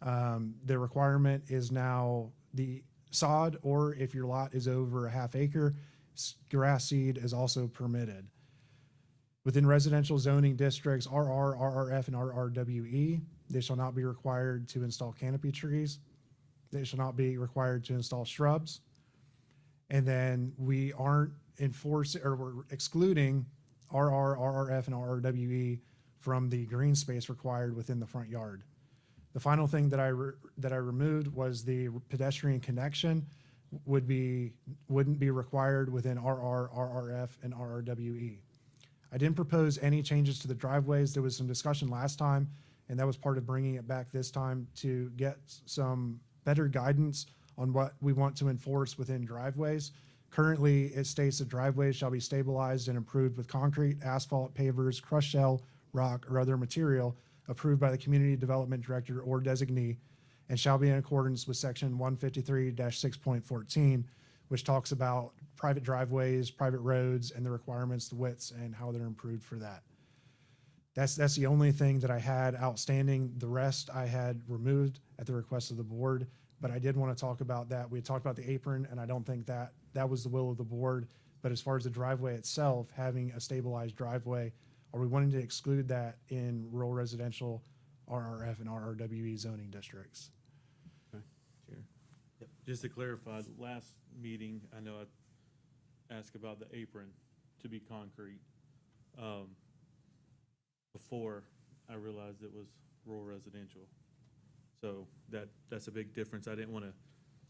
The requirement is now the sod, or if your lot is over a half acre, grass seed is also permitted. Within residential zoning districts, RR, RRF, and RRWE, they shall not be required to install canopy trees. They shall not be required to install shrubs. And then we aren't enforcing, or we're excluding RR, RRF, and RRWE from the green space required within the front yard. The final thing that I removed was the pedestrian connection wouldn't be required within RR, RRF, and RRWE. I didn't propose any changes to the driveways. There was some discussion last time, and that was part of bringing it back this time to get some better guidance on what we want to enforce within driveways. Currently, it states that driveways shall be stabilized and improved with concrete, asphalt, pavers, crushed shell, rock, or other material approved by the community development director or designee, and shall be in accordance with section 153-6.14, which talks about private driveways, private roads, and the requirements, the widths, and how they're improved for that. That's the only thing that I had outstanding. The rest I had removed at the request of the board, but I did want to talk about that. We had talked about the apron, and I don't think that was the will of the board. But as far as the driveway itself, having a stabilized driveway, are we wanting to exclude that in rural residential RRF and RRWE zoning districts? Chair. Just to clarify, the last meeting, I know I asked about the apron to be concrete. Before I realized it was rural residential. So that's a big difference. I didn't want to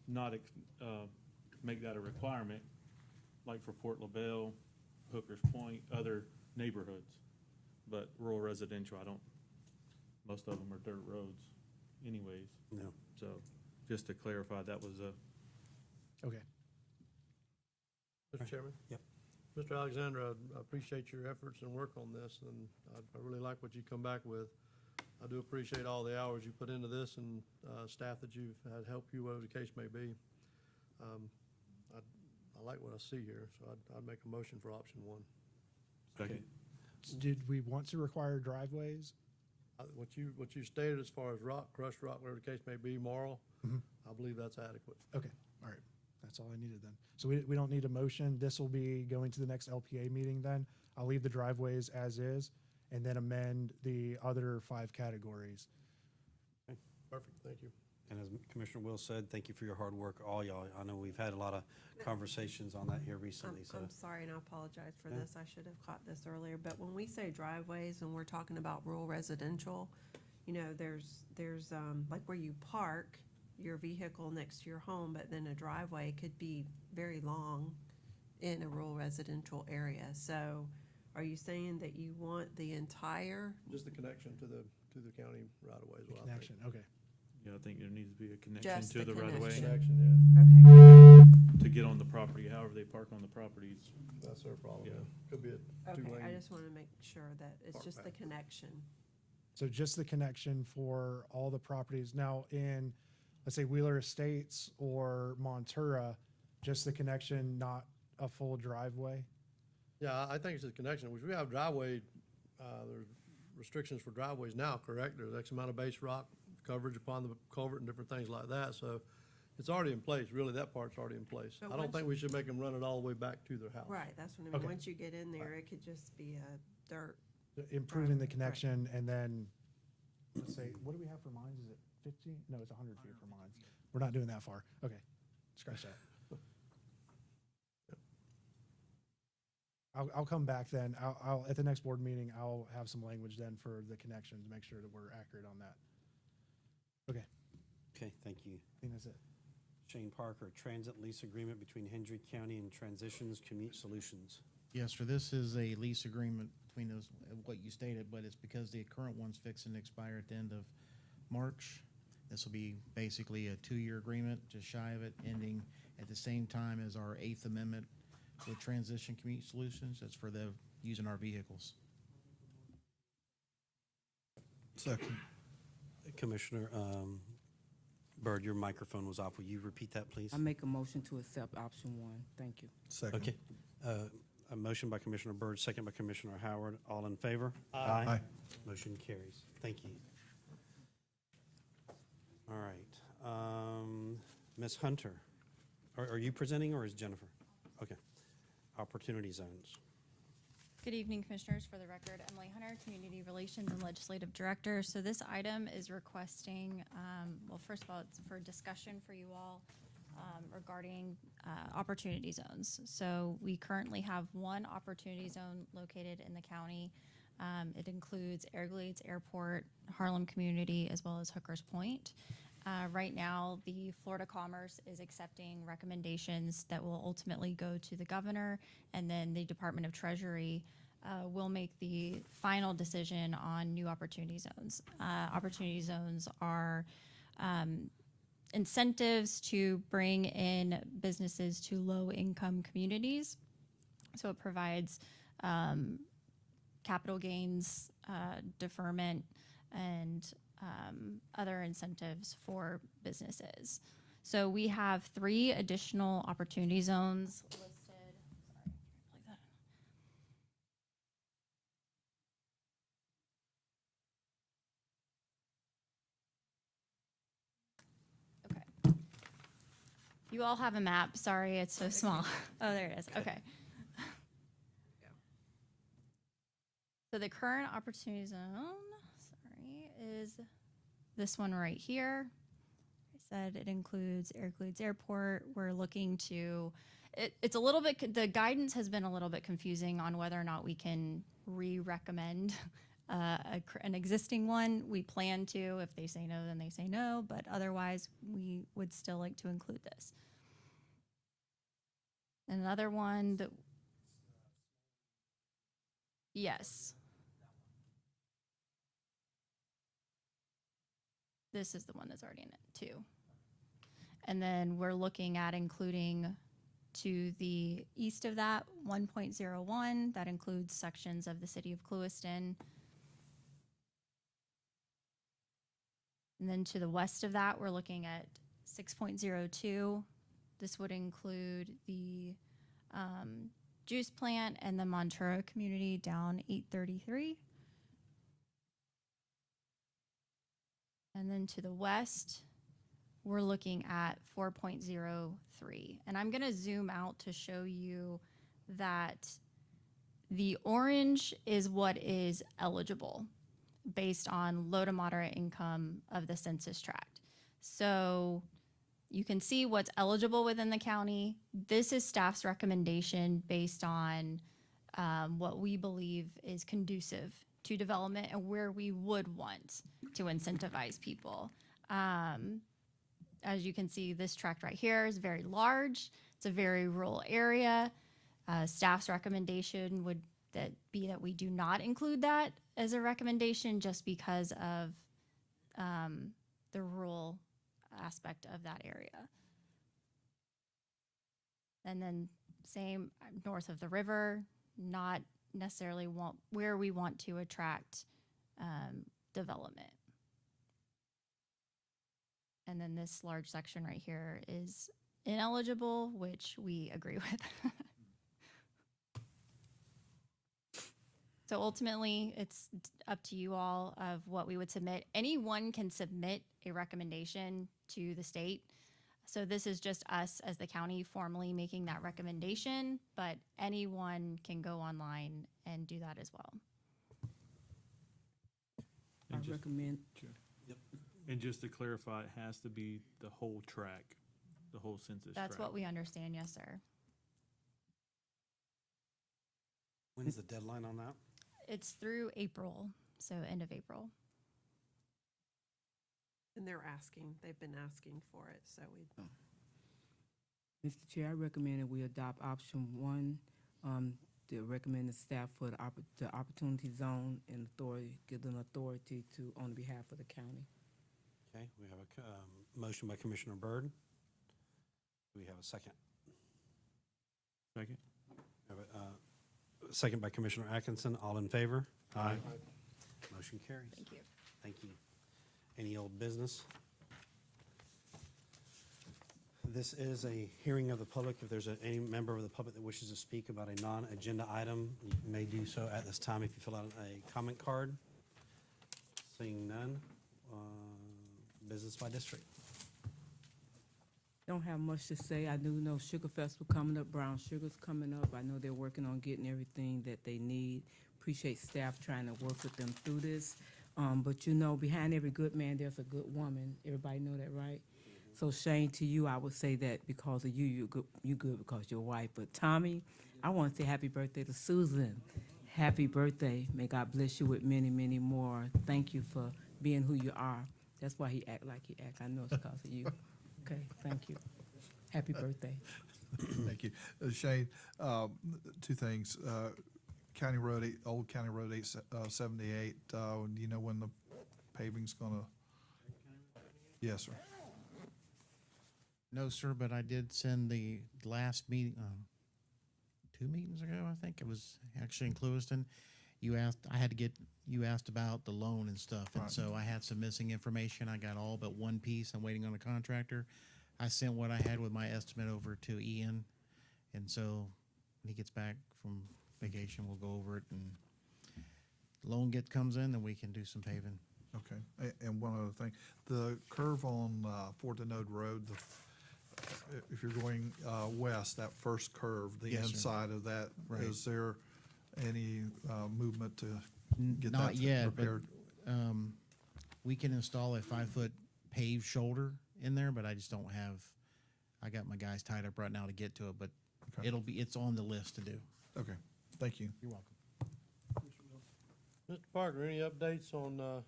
not make that a requirement, like for Port LaBelle, Hooker's Point, other neighborhoods. But rural residential, most of them are dirt roads anyways. No. So just to clarify, that was a, Okay. Mr. Chairman? Yep. Mr. Alexander, I appreciate your efforts and work on this, and I really like what you come back with. I do appreciate all the hours you put into this and staff that you've had help you, whatever the case may be. I like what I see here, so I'd make a motion for option one. second. Did we want to require driveways? What you stated as far as rock, crushed rock, whatever the case may be, moral, I believe that's adequate. Okay, all right. That's all I needed then. So we don't need a motion. This will be going to the next LPA meeting then. I'll leave the driveways as is and then amend the other 5 categories. Perfect, thank you. And as Commissioner Will said, thank you for your hard work, all y'all. I know we've had a lot of conversations on that here recently, so. I'm sorry, and I apologize for Yeah. this. I should have caught this earlier, but when we say driveways and we're talking about rural residential, there's like where you park your vehicle next to your home, but then a driveway could be very long in a rural residential area. So are you saying that you want the entire? Just the connection to the county right away is what I think. Connection, okay. Yeah, I think there needs to be a connection Just to the the right of way Connection, yeah, Okay, to get on the property, however they park on the properties. that's their problem, Yeah. yeah. Could be a okay, two-lane. I just want to make sure that it's Park just the path. connection. So just the connection for all the properties. Now in, let's say Wheeler Estates or Montura, just the connection, not a full driveway? Yeah, I think it's a connection, which we have driveway, there's restrictions for driveways now, correct? There's X amount of base rock coverage upon the culvert and different things like that, so it's already in place, really, that part's already in place. But I don't once- think we should make them run it all the way back to their house. Right, that's what I mean. Okay. Once you get in there, it could just be a dirt. Improving the Right. connection and then, let's say, what do we have for mines? Is it 50? No, it's 100 feet for mines. We're not doing that far. Okay, scratch that. I'll come back then. I'll at the next board meeting, I'll have some language then for the connection to make sure that we're accurate on that. Okay, Okay, thank you. I think that's it. Shane Parker, transit lease agreement between Hendry County and Transitions Commute Solutions. Yes, sir, this is a lease agreement between those, what you stated, but it's because the current one's fixing to expire at the end of March. This will be basically a 2-year agreement, just shy of it, ending at the same time as our 8th Amendment with Transition Commute Solutions. That's for the using our vehicles. Second. Commissioner Byrd, your microphone was off. Will you repeat that, please? I make a motion to accept option one. Thank you. Second. Okay. A motion by Commissioner Byrd, second by Commissioner Howard. All in favor? Aye. Motion carries. Thank you. All right. Ms. Hunter, are you presenting or is Jennifer? Okay. Opportunity zones. Good evening, Commissioners. For the record, Emily Hunter, Community Relations and Legislative Director. So this item is requesting, well, first of all, it's for discussion for you all regarding opportunity zones. So we currently have one opportunity zone located in the county. It includes Everglades Airport, Harlem Community, as well as Hookers Point. Right now, the Florida Commerce is accepting recommendations that will ultimately go to the governor, and then the Department of Treasury will make the final decision on new opportunity zones. Opportunity zones are incentives to bring in businesses to low-income communities. So it provides capital gains, deferment, and other incentives for businesses. So we have 3 additional opportunity zones listed. Sorry, plug that in. Okay. You all have a map. Sorry, it's so small. Oh, there it is. Okay. So the current opportunity zone, sorry, is this one right here. I said it includes Everglades Airport. We're looking to, it's a little bit, the guidance has been a little bit confusing on whether or not we can re-recommend an existing one. We plan to. If they say no, then they say no, but otherwise we would still like to include this. Another one that, yes. This is the one that's already in it too. And then we're looking at including to the east of that 1.01. That includes sections of the city of Clewiston. And then to the west of that, we're looking at 6.02. This would include the juice plant and the Montura community down 833. And then to the west, we're looking at 4.03. And I'm going to zoom out to show you that the orange is what is eligible based on low to moderate income of the census tract. So you can see what's eligible within the county. This is staff's recommendation based on what we believe is conducive to development and where we would want to incentivize people. As you can see, this tract right here is very large. It's a very rural area. Staff's recommendation would be that we do not include that as a recommendation just because of the rural aspect of that area. And then same north of the river, not necessarily where we want to attract development. And then this large section right here is ineligible, which we agree with. So ultimately, it's up to you all of what we would submit. Anyone can submit a recommendation to the state. So this is just us as the county formally making that recommendation, but anyone can go online and do that as well. I recommend. And just to clarify, it has to be the whole track, the whole census tract. That's what we understand, yes, sir. When's the deadline on that? It's through April, so end of April. And they've been asking for it, so we. Mr. Chair, I recommend that we adopt option one, to recommend the staff for the opportunity zone and authority, give them authority to, on behalf of the county. Okay, we have a motion by Commissioner Byrd. Do we have a second? Second. We have a second by Commissioner Atkinson. All in favor? Aye. Motion carries. Thank you. Thank you. Any old business? This is a hearing of the public. If there's any member of the public that wishes to speak about a non-agenda item, you may do so at this time if you fill out a comment card. Seeing none, business by district. Don't have much to say. I do know Sugar Festival coming up, Brown Sugar's coming up. I know they're working on getting everything that they need. Appreciate staff trying to work with them through this. But you know, behind every good man, there's a good woman. Everybody know that, right? So Shane, to you, I would say that because of you, you good because you're white. But Tommy, I want to say happy birthday to Susan. Happy birthday. May God bless you with many, many more. Thank you for being who you are. That's why he act like he act. I know it's because of you. Okay, thank you. Happy birthday. Thank you. Shane, two things. County Road 8, Old County Road 878, do you know when the paving's gonna? Yes, sir. No, sir, but I did send the last meeting, 2 meetings ago, I think. It was actually in Clewiston. You asked about the loan and stuff, and Right. so I had some missing information. I got all but one piece. I'm waiting on a contractor. I sent what I had with my estimate over to Ian, and so when he gets back from vacation, we'll go over it, and loan comes in, then we can do some paving. Okay, and one other thing, the curve on Fort Denode Road, if you're going west, that first curve, the Yes, sir. inside of that, Right. is there any movement to get Not that yet, but repaired? we can install a 5-foot paved shoulder in there, but I just don't have, I got my guys tied up right now to get to it, but Okay. it's on the list to do. Okay, thank you. You're welcome. Mr. Parker, any updates on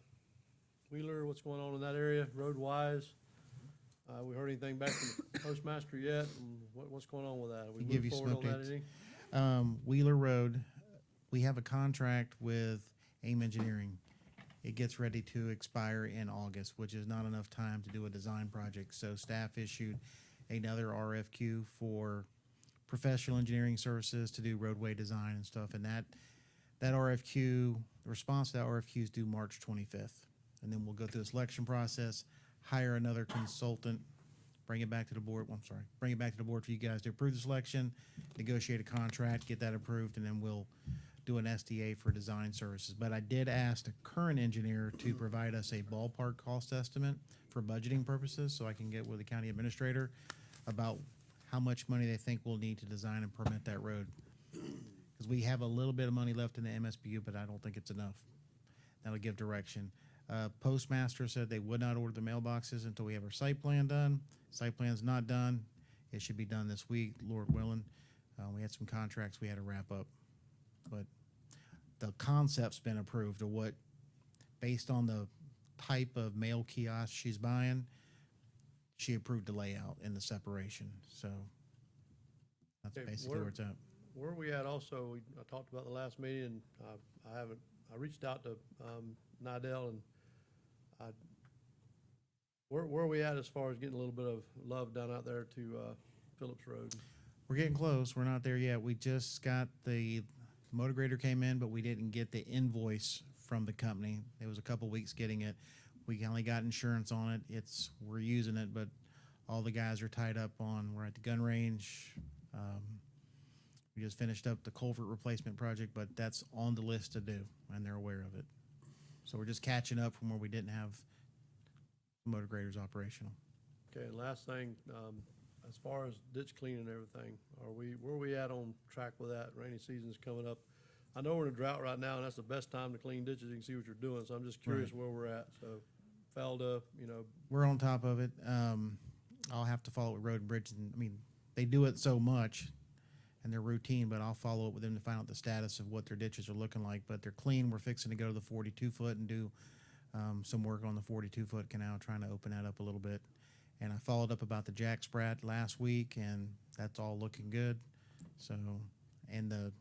Wheeler, what's going on in that area, road-wise? We heard anything back from the postmaster yet, and what's going on with that? Have we Give you moved some forward on that updates. any? Wheeler Road, we have a contract with AIM Engineering. It gets ready to expire in August, which is not enough time to do a design project. So staff issued another RFQ for professional engineering services to do roadway design and stuff. And that RFQ, the response to that RFQ is due March 25th. And then we'll go through the selection process, hire another consultant, bring it back to the board, bring it back to the board for you guys to approve the selection, negotiate a contract, get that approved, and then we'll do an SDA for design services. But I did ask the current engineer to provide us a ballpark cost estimate for budgeting purposes, so I can get with the county administrator about how much money they think we'll need to design and permit that road. Because we have a little bit of money left in the MSBU, but I don't think it's enough. That'll give direction. Postmaster said they would not order the mailboxes until we have our site plan done. Site plan's not done. It should be done this week, Lord willing. We had some contracts we had to wrap up. But the concept's been approved of what, based on the type of mail kiosk she's buying, she approved the layout and the separation. So that's Okay, basically where it's at. Where are we at also, I talked about the last meeting, and I reached out to Nidell, and where are we at as far as getting a little bit of love done out there to Phillips Road? We're getting close. We're not there yet. We just got the motor grader came in, but we didn't get the invoice from the company. It was a couple weeks getting it. We only got insurance on it. We're using it, but all the guys are tied up on, we're at the gun range. We just finished up the culvert replacement project, but that's on the list to do, and they're aware of it. So we're just catching up from where we didn't have motor graders operational. Okay, and last thing, as far as ditch cleaning and everything, where are we at on track with that? Rainy season's coming up. I know we're in a drought right now, and that's the best time to clean ditches. You can see what you're doing, so I'm just curious where we're at. So, Felda, We're on top of it. I'll have to follow with Road and Bridge. I mean, they do it so much and they're routine, but I'll follow up with them to find out the status of what their ditches are looking like. But they're clean. We're fixing to go to the 42-foot and do some work on the 42-foot canal, trying to open that up a little bit. And I followed up about the Jack Sprat last week, and that's all looking good. So, and the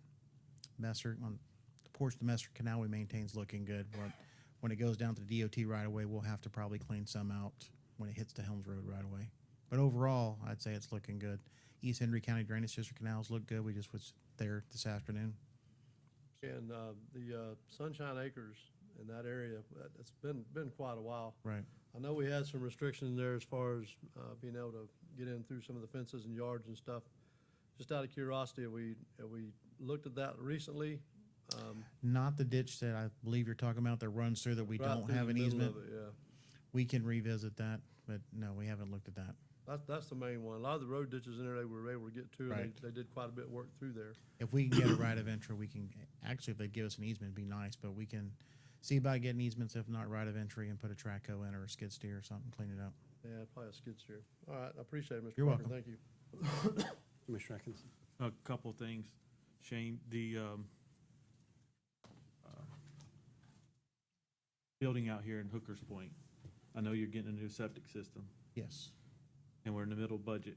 Messer, on the portion of the Messer Canal we maintain is looking good. But when it goes down to the DOT right away, we'll have to probably clean some out when it hits the Helms Road right away. But overall, I'd say it's looking good. East Hendry County Drainage District canals look good. We just was there this afternoon. and the Sunshine Acres in that area. It's been quite a while. Right. I know we had some restrictions there as far as being able to get in through some of the fences and yards and stuff. Just out of curiosity, have we looked at that recently? Not the ditch that I believe you're talking about that runs through that we Right don't through have the an middle easement. of it, yeah. We can revisit that, but no, we haven't looked at that. That's the main one. A lot of the road ditches in there, they were able to get to, and Right. they did quite a bit of work through there. If we can get a right of entry, we can, actually, if they give us an easement, it'd be nice, but we can see about getting easements, if not right of entry, and put a track hoe in or a skid steer or something, clean it up. Yeah, probably a skid steer. All right, I appreciate it, Mr. You're Parker. welcome. Thank you. Commissioner Atkinson? A couple things, Shane, the building out here in Hooker's Point, I know you're getting a new septic system, Yes. and we're in the middle of budget,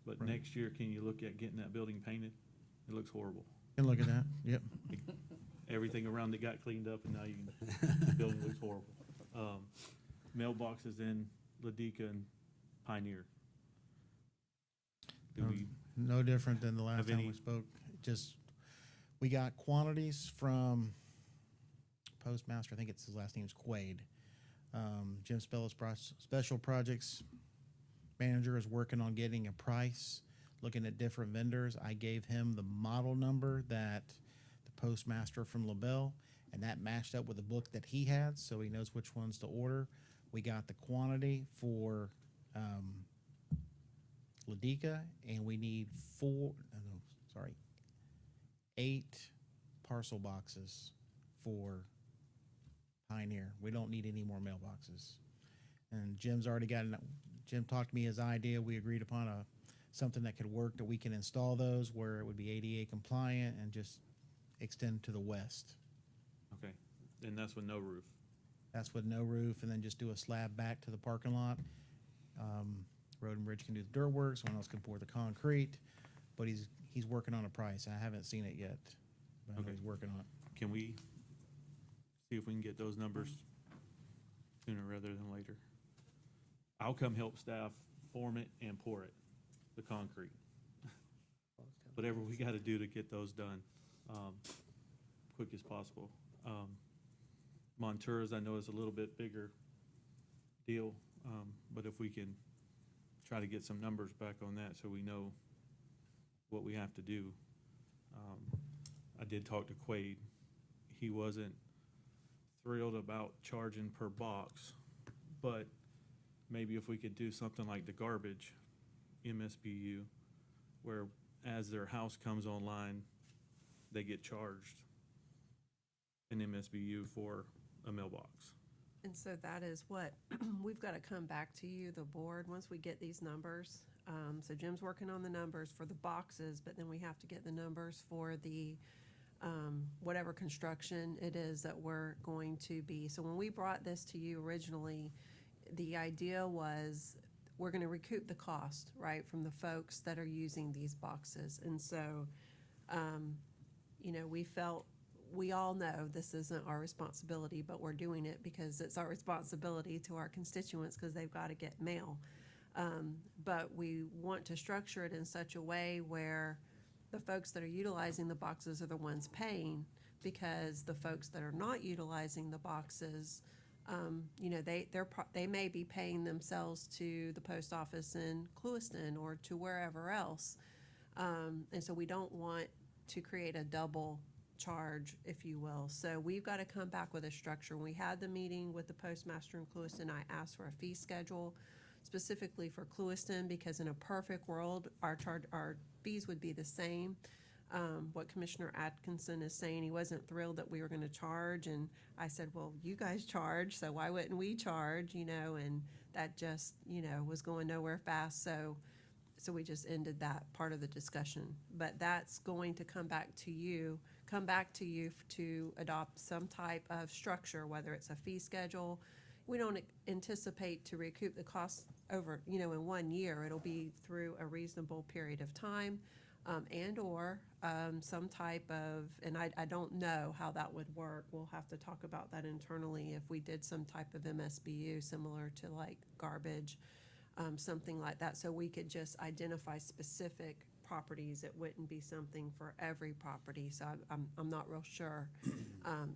but Right. next year, can you look at getting that building painted? It looks horrible. Can look at that, yep. Everything around it got cleaned up, and now the building looks horrible. Mailboxes in Ladika and Pioneer. Do we, No different than the last Have time we any- spoke. Just, we got quantities from Postmaster, I think his last name's Quaid. Jim Spellis, Special Projects Manager, is working on getting a price, looking at different vendors. I gave him the model number that the Postmaster from LaBelle, and that matched up with the book that he had, so he knows which ones to order. We got the quantity for Ladika, and we need 8 parcel boxes for Pioneer. We don't need any more mailboxes. And Jim's already got, Jim talked to me his idea. We agreed upon something that could work, that we can install those where it would be ADA compliant and just extend to the west. okay, and that's with no roof. That's with no roof, and then just do a slab back to the parking lot. Road and Bridge can do the dirt work, someone else can pour the concrete, but he's working on a price. I haven't seen it yet, but I know Okay. he's working on it. Can we see if we can get those numbers sooner rather than later? I'll come help staff form it and pour it, the concrete. Whatever we gotta do to get those done, quick as possible. Montura's, I know, is a little bit bigger deal, but if we can try to get some numbers back on that so we know what we have to do. I did talk to Quaid. He wasn't thrilled about charging per box, but maybe if we could do something like the garbage MSBU, where as their house comes online, they get charged an MSBU for a mailbox. And so that is what, we've got to come back to you, the board, once we get these numbers. So Jim's working on the numbers for the boxes, but then we have to get the numbers for the, whatever construction it is that we're going to be. So when we brought this to you originally, the idea was we're going to recoup the cost, right, from the folks that are using these boxes. And so, we felt, we all know this isn't our responsibility, but we're doing it because it's our responsibility to our constituents because they've got to get mail. But we want to structure it in such a way where the folks that are utilizing the boxes are the ones paying, because the folks that are not utilizing the boxes, they may be paying themselves to the post office in Clewiston or to wherever else. And so we don't want to create a double charge, if you will. So we've got to come back with a structure. When we had the meeting with the postmaster in Clewiston, I asked for a fee schedule specifically for Clewiston, because in a perfect world, our fees would be the same. What Commissioner Atkinson is saying, he wasn't thrilled that we were going to charge, and I said, well, you guys charge, so why wouldn't we charge, and that just, was going nowhere fast, so we just ended that part of the discussion. But that's going to come back to you to adopt some type of structure, whether it's a fee schedule. We don't anticipate to recoup the costs over, in 1 year. It'll be through a reasonable period of time, and/or some type of, and I don't know how that would work. We'll have to talk about that internally if we did some type of MSBU similar to like garbage, something like that, so we could just identify specific properties. It wouldn't be something for every property, so I'm not real sure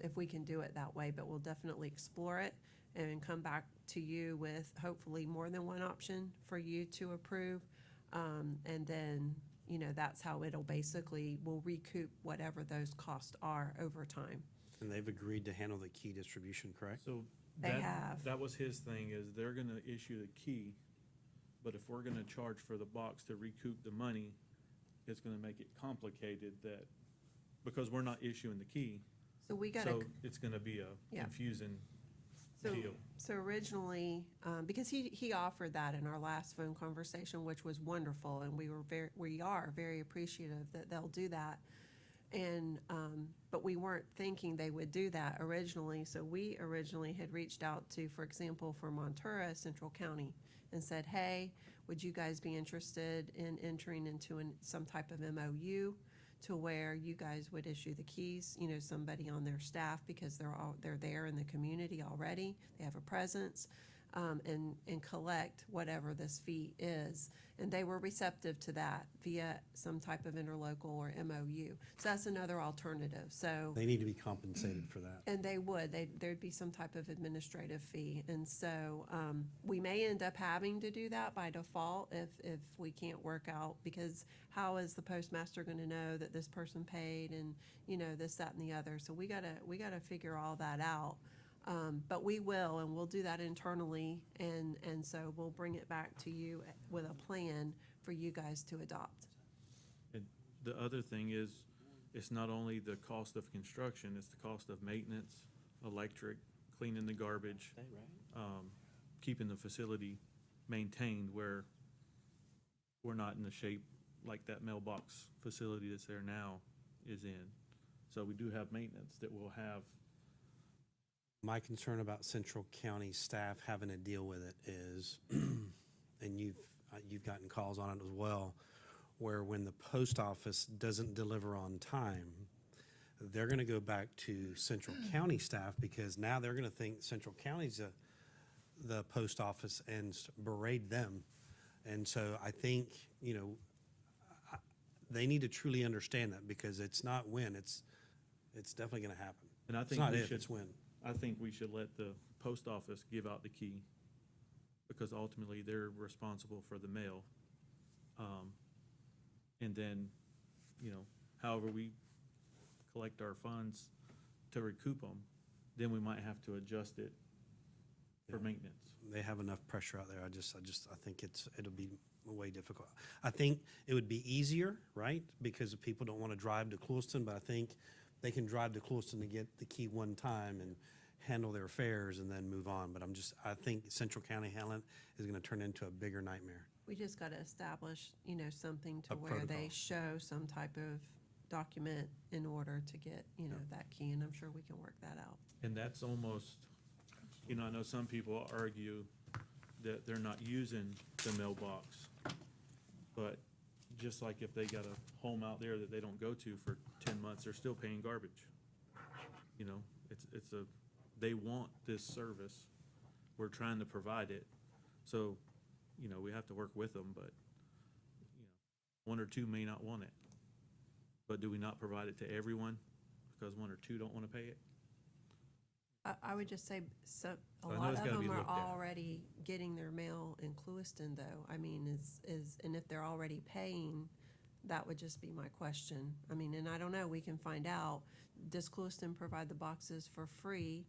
if we can do it that way, but we'll definitely explore it and come back to you with hopefully more than one option for you to approve. And then, you know, that's how it'll basically, we'll recoup whatever those costs are over time. And they've agreed to handle the key distribution, correct? So They that, have. that was his thing, is they're gonna issue the key, but if we're gonna charge for the box to recoup the money, it's gonna make it complicated that, because we're not issuing the key, So we gotta. so it's gonna be a Yeah. confusing So, deal. so originally, because he offered that in our last phone conversation, which was wonderful, and we are very appreciative that they'll do that. And, but we weren't thinking they would do that originally, so we originally had reached out to, for example, for Montura, Central County, and said, hey, would you guys be interested in entering into some type of MOU to where you guys would issue the keys, you know, somebody on their staff, because they're there in the community already, they have a presence, and collect whatever this fee is. And they were receptive to that via some type of interlocal or MOU. So that's another alternative, so. They need to be compensated for that. And they would, there'd be some type of administrative fee. And so, we may end up having to do that by default if we can't work out, because how is the postmaster gonna know that this person paid and, you know, this, that, and the other? So we gotta figure all that out. But we will, and we'll do that internally, and so we'll bring it back to you with a plan for you guys to adopt. And the other thing is, it's not only the cost of construction, it's the cost of maintenance, electric, cleaning the garbage, keeping the facility maintained, where we're not in the shape like that mailbox facility that's there now is in. So we do have maintenance that we'll have. My concern about Central County staff having to deal with it is, and you've gotten calls on it as well, where when the post office doesn't deliver on time, they're gonna go back to Central County staff, because now they're gonna think Central County's the post office and berate them. And so I think, you know, they need to truly understand that, because it's not when, it's definitely gonna happen. And I It's think not we if, should, it's when. I think we should let the post office give out the key, because ultimately they're responsible for the mail. And then, you know, however we collect our funds to recoup them, then we might have to adjust it for Yeah. maintenance. They have enough pressure out there. I think it'll be way difficult. I think it would be easier, right? Because people don't want to drive to Clewiston, but I think they can drive to Clewiston to get the key one time and handle their affairs and then move on. But I think Central County handling is going to turn into a bigger nightmare. We just gotta establish, you know, something to A where they protocol. show some type of document in order to get, you know, that key, and I'm sure we can work that out. And that's almost, you know, I know some people argue that they're not using the mailbox, but just like if they got a home out there that they don't go to for 10 months, they're still paying garbage. You know, they want this service. We're trying to provide it. So, you know, we have to work with them, but, you know, one or two may not want it. But do we not provide it to everyone because one or two don't want to pay it? I would just say, so, a I know lot it's of gotta be them are looked at. already getting their mail in Clewiston, though. I mean, and if they're already paying, that would just be my question. I mean, and I don't know, we can find out. Does Clewiston provide the boxes for free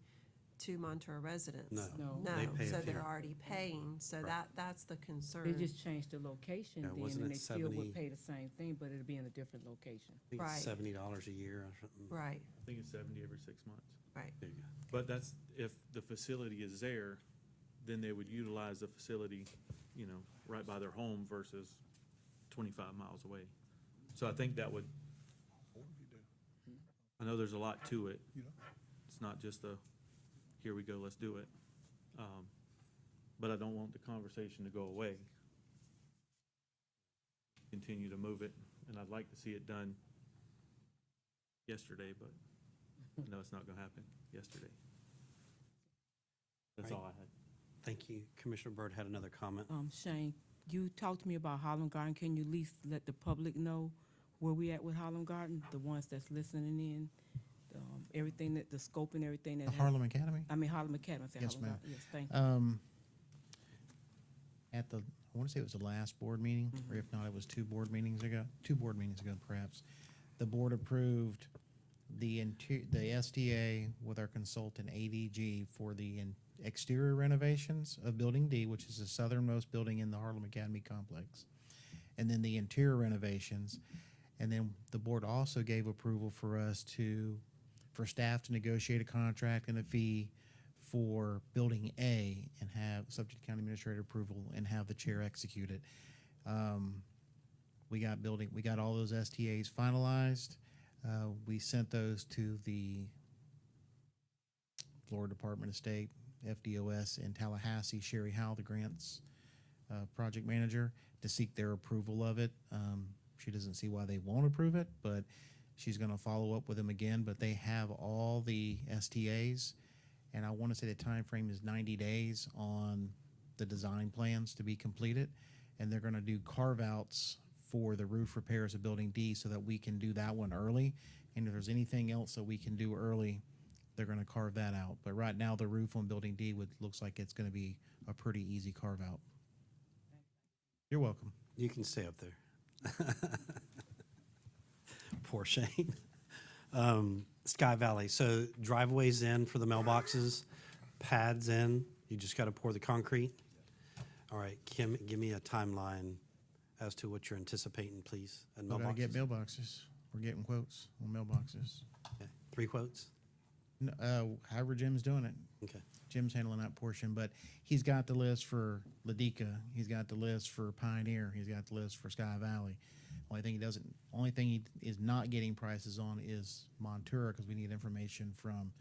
to Montour residents? No. No, They pay a so fee. they're already paying, so that's the They concern. just changed the location Yeah, then, wasn't and it they still 70? would pay the same thing, but it'd be in a different location. I think it's Right. $70 a year or something. Right, I think it's 70 every 6 months. right. There you go. But that's, if the facility is there, then they would utilize the facility, you know, right by their home versus 25 miles away. So I think that would, I know there's a lot to it. It's not just here we go, let's do it. But I don't want the conversation to go away. Continue to move it, and I'd like to see it done yesterday, but I know it's not gonna happen yesterday. That's Right. all I had. Thank you. Commissioner Byrd had another comment. Shane, You talked to me about Harlem Garden. Can you at least let the public know where we at with Harlem Garden? The ones that's listening in, everything that, the scope and everything that. The Harlem Academy? I mean, Harlem Academy. I said Yes, Harlem ma'am. Garden. Yes, thank you. At the, I want to say it was the last board meeting, or if not, it was two board meetings ago, perhaps. The board approved the SDA with our consultant ADG for the exterior renovations of Building D, which is the southernmost building in the Harlem Academy complex, and then the interior renovations. And then the board also gave approval for us for staff to negotiate a contract and a fee for Building A and have, subject to county administrator approval, and have the chair execute it. We got all those STAs finalized. We sent those to the Florida Department of State, FDOS in Tallahassee, Sherry Howe, the grants project manager, to seek their approval of it. She doesn't see why they won't approve it, but she's going to follow up with them again. But they have all the STAs, and I want to say the time frame is 90 days on the design plans to be completed, and they're going to do carve-outs for the roof repairs of Building D so that we can do that one early. And if there's anything else that we can do early, they're going to carve that out. But right now, the roof on Building D looks like it's going to be a pretty easy carve-out. You're welcome. You can stay up there. Poor Shane. Sky Valley, so driveways in for the mailboxes, pads in, you just got to pour the concrete? All right, Kim, give me a timeline as to what you're anticipating, please, and We gotta get mailboxes. mailboxes. We're getting quotes on mailboxes. Okay, 3 quotes? However Jim's doing it. Okay. Jim's handling that portion, but he's got the list for Ladika. He's got the list for Pioneer. He's got the list for Sky Valley. Only thing he is not getting prices on is Montura, because we need information from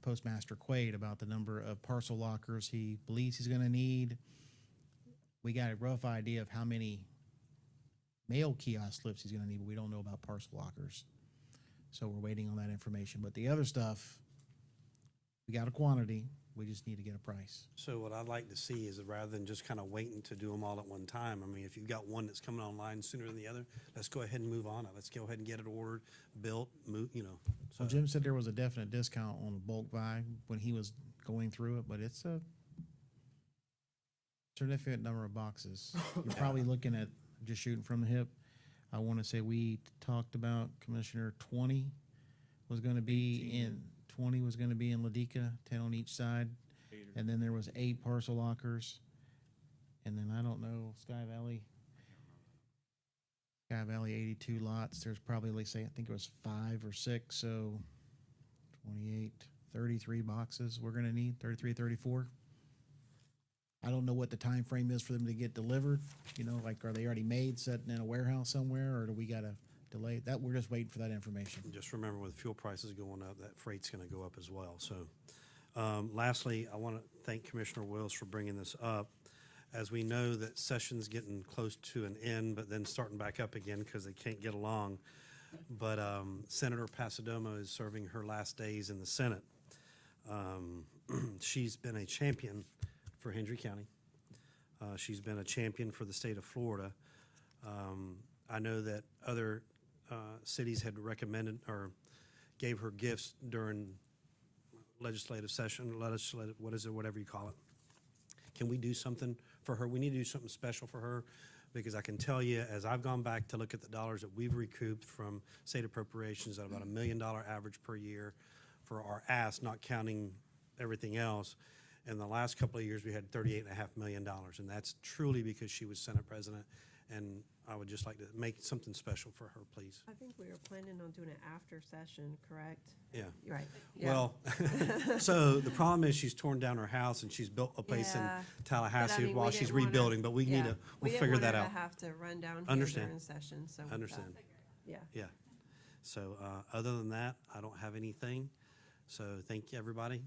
Postmaster Quaid about the number of parcel lockers he believes he's gonna need. We got a rough idea of how many mail kiosk slips he's gonna need, but we don't know about parcel lockers. So we're waiting on that information. But the other stuff, we got a quantity. We just need to get a price. So what I'd like to see is rather than just kind of waiting to do them all at one time, I mean, if you've got one that's coming online sooner than the other, let's go ahead and move on it. Let's go ahead and get it ordered, built, move, you know. Well, So- Jim said there was a definite discount on the bulk buy when he was going through it, but it's a significant number of boxes. You're probably looking at, just shooting from the hip, I want to say we talked about, Commissioner, 20 was going to be in Ladika, 10 on each side. And then there was 8 parcel lockers. And then I don't know, Sky Valley, 82 lots. There's probably, let's say, I think it was 5 or 6, so 28, 33 boxes we're gonna need, 33, 34. I don't know what the time frame is for them to get delivered. You know, like, are they already made, sitting in a warehouse somewhere, or do we gotta delay that? We're just waiting for that information. Just remember, with fuel prices going up, that freight's going to go up as well. So, lastly, I want to thank Commissioner Wills for bringing this up. As we know that session's getting close to an end, but then starting back up again because they can't get along. But Senator Pasadomo is serving her last days in the Senate. She's been a champion for Hendry County. She's been a champion for the state of Florida. I know that other cities had recommended or gave her gifts during legislative session, whatever you call it. Can we do something for her? We need to do something special for her, because I can tell you, as I've gone back to look at the dollars that we've recouped from state appropriations at about $1 million average per year for our ask, not counting everything else. In the last couple of years, we had $38.5 million, and that's truly because she was Senate President. And I would just like to make something special for her, please. I think we were planning on doing it after session, correct? Yeah. You're right. Yeah. Well, so the problem is she's torn down her house and she's built a place in Yeah. Tallahassee But, I mean, while we she's didn't wanna- rebuilding, but we need yeah. to, We we'll didn't figure that want her out. to have to run down here Understand. during session, so. we thought- Understand. Yeah. Yeah. So, other than that, I don't have anything. So thank you, everybody.